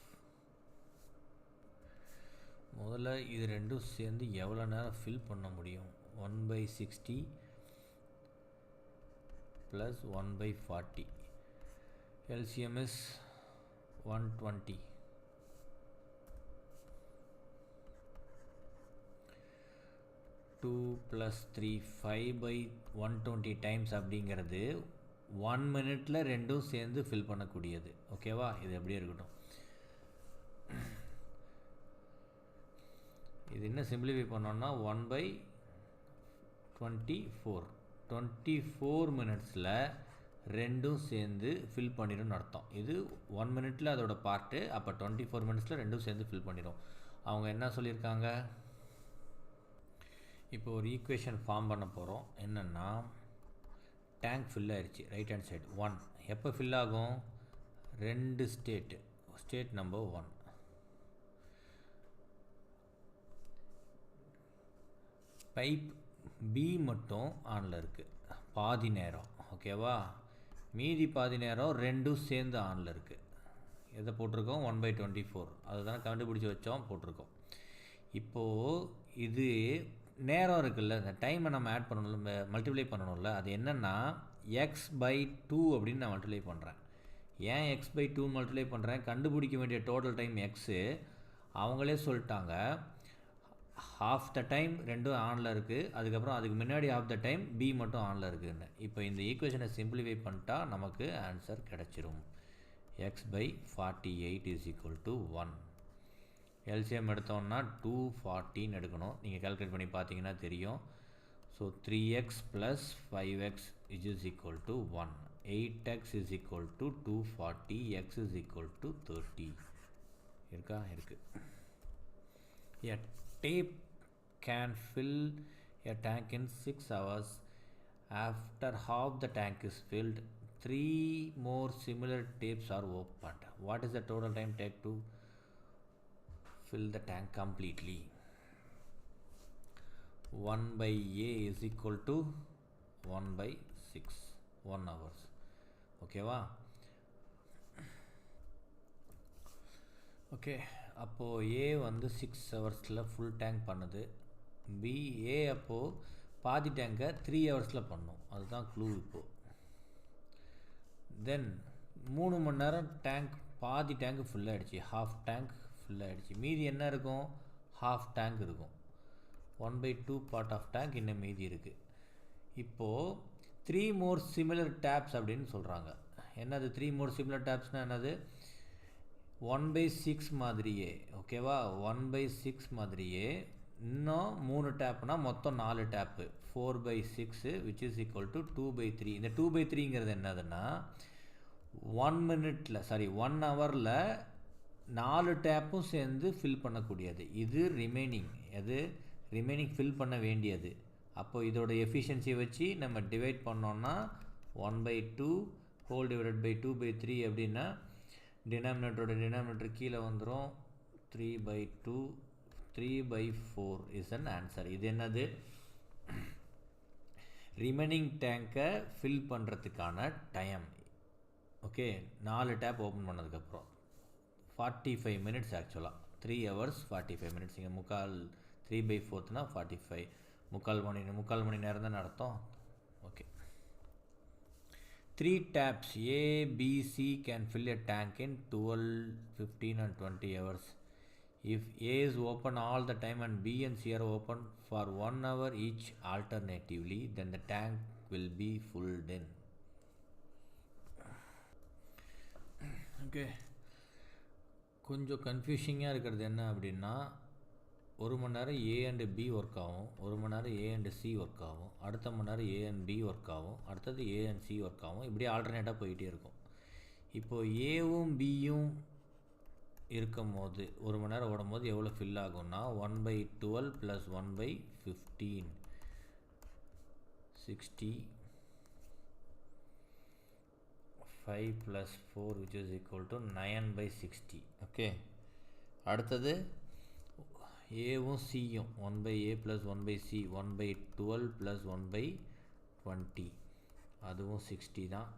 முதல்ல இது ரெண்டும் சேர்ந்து எவ்வளோ நேரம் fill பண்ண முடியும், 1 by 60 plus 1 by 40. LCM is 120. 2 plus 3 5 by 120 times அப்படிங்கிறது 1 மினிட்டில் ரெண்டும் சேர்ந்து ஃபில் பண்ணக்கூடியது. ஓகேவா, இது எப்படியே இருக்கட்டும். இது என்ன சிம்பிளிஃபை பண்ணோன்னா 1 by 24 மினிட்ஸில் ரெண்டும் சேர்ந்து ஃபில் பண்ணிடும்னு அர்த்தம். இது 1 மினிட்டில் அதோட பார்ட்டு, அப்போ 24 மினிட்ஸில் ரெண்டும் சேர்ந்து ஃபில் பண்ணிடும். அவங்க என்ன சொல்லியிருக்காங்க, இப்போ ஒரு ஈக்குவேஷன் ஃபார்ம் பண்ண போகிறோம். என்னென்னா, டேங்க் ஃபில் ஆயிடுச்சு ரைட் ஹேண்ட் சைடு 1. எப்போ ஃபில் ஆகும்? 2 ஸ்டேட் நம்பர் 1. பைப் பி மட்டும் ஆனில் இருக்குது பாதி நேரம், ஓகேவா? மீதி பாதி நேரம் ரெண்டும் சேர்ந்து ஆனில் இருக்குது. எதை போட்டிருக்கோம்? 1/24. அதுதான் கண்டுபிடிச்சி வச்சோம், போட்டிருக்கோம். இப்போது இது நேரம் இருக்குல்ல, இந்த டைமை நம்ம ஆட் பண்ணணும், மல்டிப்ளை பண்ணணும்ல. அது என்னென்னா x/2 அப்படின்னு நான் மல்டிப்ளை பண்ணுறேன். ஏன் x/2 மல்டிப்ளை பண்ணுறேன்? கண்டுபிடிக்க வேண்டிய டோட்டல் டைம் எக்ஸு அவங்களே சொல்லிட்டாங்க. ஹாஃப் த டைம் ரெண்டும் ஆனில் இருக்குது, அதுக்கப்புறம் அதுக்கு முன்னாடி ஆஃப் த டைம் பி மட்டும் ஆனில் இருக்குதுன்னு. இப்போ இந்த ஈக்குவேஷனை சிம்பிளிஃபை பண்ணிட்டா நமக்கு ஆன்சர் கிடச்சிரும். x/48 = 1. எல்சிஎம் எடுத்தோம்னா 240 எடுக்கணும். நீங்கள் கால்குலேட் பண்ணி பார்த்தீங்கன்னா தெரியும். So 3x + 5x = 1. 8x = 240, x = 30. இருக்கா? இருக்குது. A tape can fill a tank in 6 hours. After half the tank is filled, 3 more similar tapes are opened. What is the total time take to fill the tank completely? 1/a = 1/6, 1 hours. ஓகேவா? Okay, அப்போது ஏ வந்து 6 ஹவர்ஸில் full tank பண்ணுது. ஏ அப்போது பாதி டேங்கை 3 ஹவர்ஸில் பண்ணும். அதுதான் க்ளூ. இப்போது தென் 3 மணி நேரம் டேங்க், பாதி டேங்கு ஃபுல்லாகிடுச்சு, ஹாஃப் டேங்க் ஃபுல்லாகிடுச்சு. மீதி என்ன இருக்கும்? ஹாஃப் டேங்க் இருக்கும். 1/2 பார்ட் ஆஃப் டேங்க் இன்னும் மீதி இருக்குது. இப்போது 3 more similar taps அப்படின்னு சொல்கிறாங்க. என்னது 3 more similar tapsனால் என்னது? 1/6 மாதிரியே, ஓகேவா? 1/6 மாதிரியே இன்னும் 3 டேப்னால் மொத்தம் 4 tape, 4/6 which is equal to 2/3. இந்த 2/3ங்கிறது என்னதுன்னா 1 ஹவரில் 4 டேப்பும் சேர்ந்து ஃபில் பண்ணக்கூடியது. இது ரிமைனிங், ரிமைனிங் ஃபில் பண்ண வேண்டியது. அப்போ இதோட எஃபிஷியன்சியை வச்சு நம்ம டிவைட் பண்ணோன்னா 1/2 ஹோல் டிவைடட் பை 2/3 அப்படின்னா டினாமினேட்டர் கீழே வந்துடும். 3/2, 3/4 இஸ் அன் ஆன்சர். இது என்னது? ரிமைனிங் டேங்கை ஃபில் பண்ணுறதுக்கான டைம். ஓகே, 4 டேப் ஓப்பன் பண்ணதுக்கப்புறம் 45 மினிட்ஸ். ஆக்சுவலாக 3 hours 45 மினிட்ஸ். இங்கே 3/4னா 45, முக்கால் மணி நேரம் தான் நடத்தும். Okay, 3 taps A, B, C can fill a tank in 12, 15 and 20 hours. If A is open all the time and B and C are open for 1 hour each alternatively, then the tank will be filled in. Okay, கொஞ்சம் கன்ஃபியூஷிங்காக இருக்கிறது என்ன அப்படின்னா, 1 மணி நேரம் ஏ and B work ஆகும், 1 மணி நேரம் A and C work ஆகும், அடுத்த மணி நேரம் ஏ அண்ட் பி ஒர்க் ஆகும், அடுத்தது ஏ அண்ட் சி ஒர்க் ஆகும். இப்படியே ஆல்டர்னேட்டாக போயிட்டே இருக்கும். இப்போது ஏவும் பியும் இருக்கும் போது 1 மணி நேரம் ஓடும் போது எவ்வளோ ஃபில் ஆகும்னா 1/12 + 1/15, 60, 5 + 4 which is equal to 9/60. Okay, அடுத்தது ஏவும் சியும் 1/a + 1/c, 1/12 + 1/20, அதுவும் 60 தான்.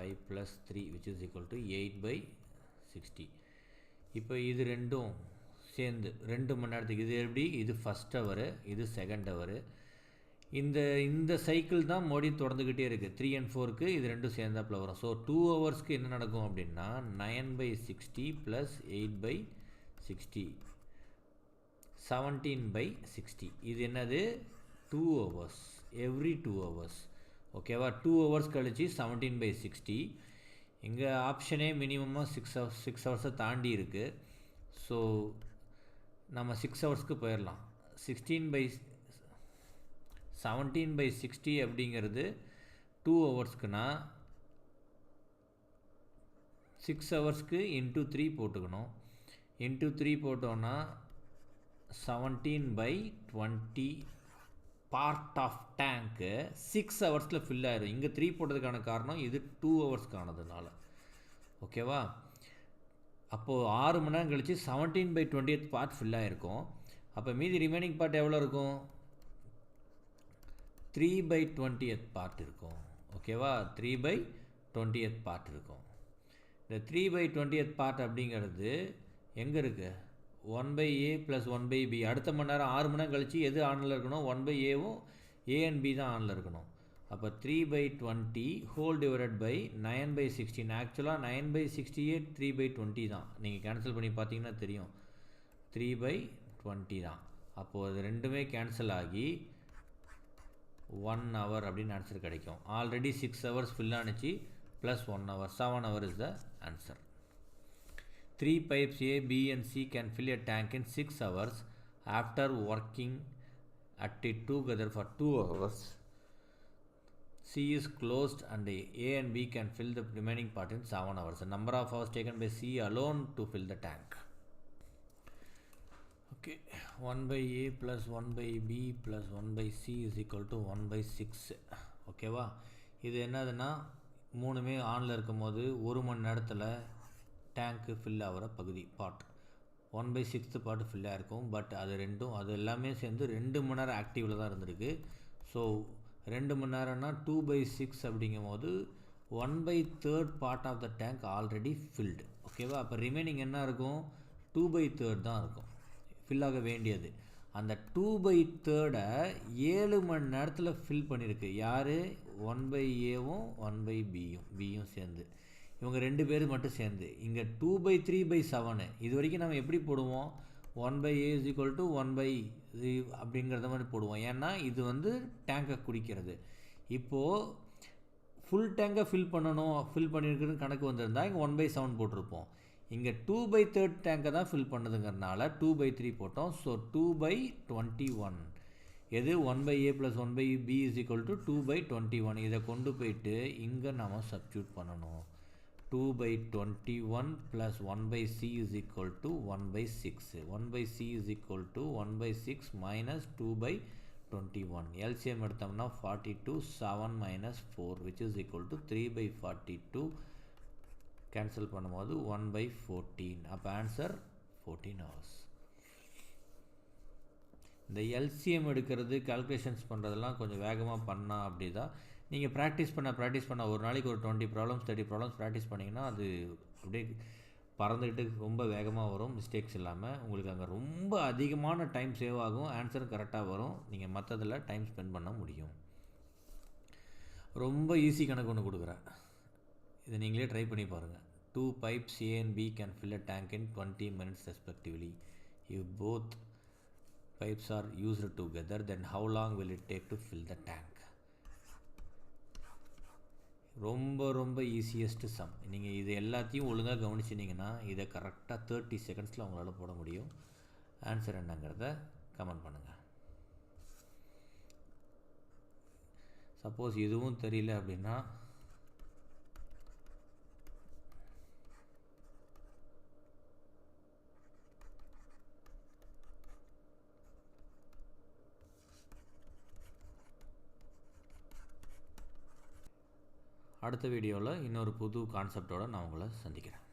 5 + 3 which is equal to 8/60. இப்போ இது ரெண்டும் சேர்ந்து 2 மணி நேரத்துக்கு, இது எப்படி? இது ஃபஸ்ட் ஹவரு, இது செகண்ட் ஹவரு. இந்த சைக்கிள் தான் மறுபடியும் தொடர்ந்துக்கிட்டே இருக்குது. 3 and 4க்கு இது ரெண்டும் சேர்ந்தாப்பில் வரும். ஸோ 2 ஹவர்ஸ்க்கு என்ன நடக்கும் அப்படின்னா 9/60 + 8/60, 17/60. இது என்னது? 2 hours, எவ்ரி 2 hours. ஓகேவா? 2 hours கழிச்சு 17/60. இங்கே ஆப்ஷனே மினிமமாக 6 ஹவர்ஸை தாண்டி இருக்குது. ஸோ நம்ம 6 ஹவர்ஸ்க்கு போயிடலாம். 17/60 அப்படிங்கிறது 2 ஹவர்ஸ்க்குனா 6 ஹவர்ஸ்க்கு × 3 போட்டுக்கணும். × 3 போட்டோன்னா 17/20 பார்ட் ஆஃப் டேங்க்கு 6 ஹவர்ஸில் ஃபில் ஆயிரும். இங்கே 3 போட்டதுக்கான காரணம் இது 2 ஹவர்ஸ்க்கானதுனால. ஓகேவா? அப்போது 6 மணி நேரம் கழித்து 17/20 பார்ட் ஃபில் ஆகிருக்கும். அப்போ மீதி ரிமைனிங் பார்ட் எவ்வளோ இருக்கும்? 3/20 பார்ட் இருக்கும். ஓகேவா? 3/20 பார்ட் இருக்கும். இந்த 3/20 பார்ட் அப்படிங்கிறது எங்கே இருக்குது? 1/a + 1/b. அடுத்த மணி நேரம் 6 மணி நேரம் கழித்து எது ஆனில் இருக்கணும்? 1/aவும் a and b தான் ஆனில் இருக்கணும். அப்போ 3/20 ஹோல் டிவைடட் பை 9/16. ஆக்சுவலாக 9/68 3/20 தான். நீங்கள் கேன்சல் பண்ணி பார்த்தீங்கன்னா தெரியும் 3/20 தான். அப்போது அது ரெண்டுமே கேன்சல் ஆகி 1 hour அப்படின்னு ஆன்சர் கிடைக்கும். ஆல்ரெடி 6 hours ஃபில் ஆனிச்சு plus 1 hour, 7 hour is the answer. 3 pipes A, B and C can fill a tank in 6 hours after working at it together for 2 hours. C is closed and A and B can fill the remaining part in 7 hours. The number of hours taken by C alone to fill the tank. Okay, 1/A plus 1/B plus 1/C is equal to 1/6. ஓகேவா? இது என்னதுன்னா மூணுமே ஆனில் இருக்கும் போது 1 மணி நேரத்தில் டேங்க்கு fill ஆகிற பகுதி பார்ட் 1/6 பார்ட் ஃபில் ஆகிருக்கும். பட் அது எல்லாமே சேர்ந்து 2 மணி நேரம் ஆக்டிவில் தான் இருந்திருக்கு. ஸோ 2 மணி நேரம்னா 2/6 அப்படிங்கும் போது 1/3 part of the tank already filled. ஓகேவா? அப்போ ரிமைனிங் என்ன இருக்கும்? 2/3 தான் இருக்கும் ஃபில் ஆக வேண்டியது. அந்த 2/3 7 மணி நேரத்தில் ஃபில் பண்ணியிருக்கு. யார்? 1/aவும் 1/bயும் சேர்ந்து, இவங்க 2 பேர் மட்டும் சேர்ந்து. இங்கே 2/3/7 இது வரைக்கும் நம்ம எப்படி போடுவோம்? 1/a is equal to 1/3 அப்படிங்கிறத மாதிரி போடுவோம். ஏன்னா இது டேங்கை குடிக்கிறது. இப்போது ஃபுல் டேங்கை ஃபில் பண்ணியிருக்குன்னு கணக்கு வந்திருந்தால் இங்கே 1/7 போட்டிருப்போம். இங்கே 2/3 டேங்கை தான் ஃபில் பண்ணதுங்கிறனால 2/3 போட்டோம். ஸோ 2/21 எது? 1/a + 1/b is equal to 2/21. இதை கொண்டு போயிட்டு இங்கே நாம் சப்ஸ்டியூட் பண்ணணும். 2/21 plus 1/c is equal to 1/6. 1/c is equal to 1/6 minus 2/21. LCM எடுத்தோம்னா 42, 7 minus 4 which is equal to 3/42. Cancel பண்ணும்போது 1/14. அப்போ ஆன்சர் 14 hours. இந்த எல்சிஎம் எடுக்கிறது கால்குலேஷன்ஸ் பண்ணுறதெல்லாம் கொஞ்சம் வேகமாக பண்ணால் அப்படி தான். நீங்கள் ப்ராக்டிஸ் பண்ண ஒரு நாளைக்கு ஒரு 20 ப்ராப்ளம்ஸ் 30 ப்ராப்ளம்ஸ் ப்ராக்டிஸ் பண்ணிங்கன்னா அது அப்படியே பறந்துக்கிட்டு ரொம்ப வேகமாக வரும். மிஸ்டேக்ஸ் இல்லாமல் உங்களுக்கு அங்கே ரொம்ப அதிகமான டைம் சேவ் ஆகும். ஆன்சரும் கரெக்டாக வரும். நீங்கள் மற்றதில் டைம் ஸ்பெண்ட் பண்ண முடியும். ரொம்ப ஈஸி கணக்கு ஒன்று கொடுக்குறேன். இதை நீங்களே ட்ரை பண்ணி பாருங்கள். 2 pipes A and B can fill a tank in 20 minutes respectively. If both pipes are used together, then how long will it take to fill the tank? ரொம்ப ஈஸியஸ்ட் சம். நீங்கள் இது எல்லாத்தையும் ஒழுங்காக கவனிச்சிட்டிங்கன்னா இதை கரெக்டாக 30 செகண்ட்ஸில் உங்களால் போட முடியும். ஆன்சர் என்னங்கிறத கமெண்ட் பண்ணுங்கள். சப்போஸ் இதுவும் தெரியல அப்படின்னா அடுத்த வீடியோவில் இன்னொரு புது கான்செப்டோடு நான் உங்களை சந்திக்கிறேன்.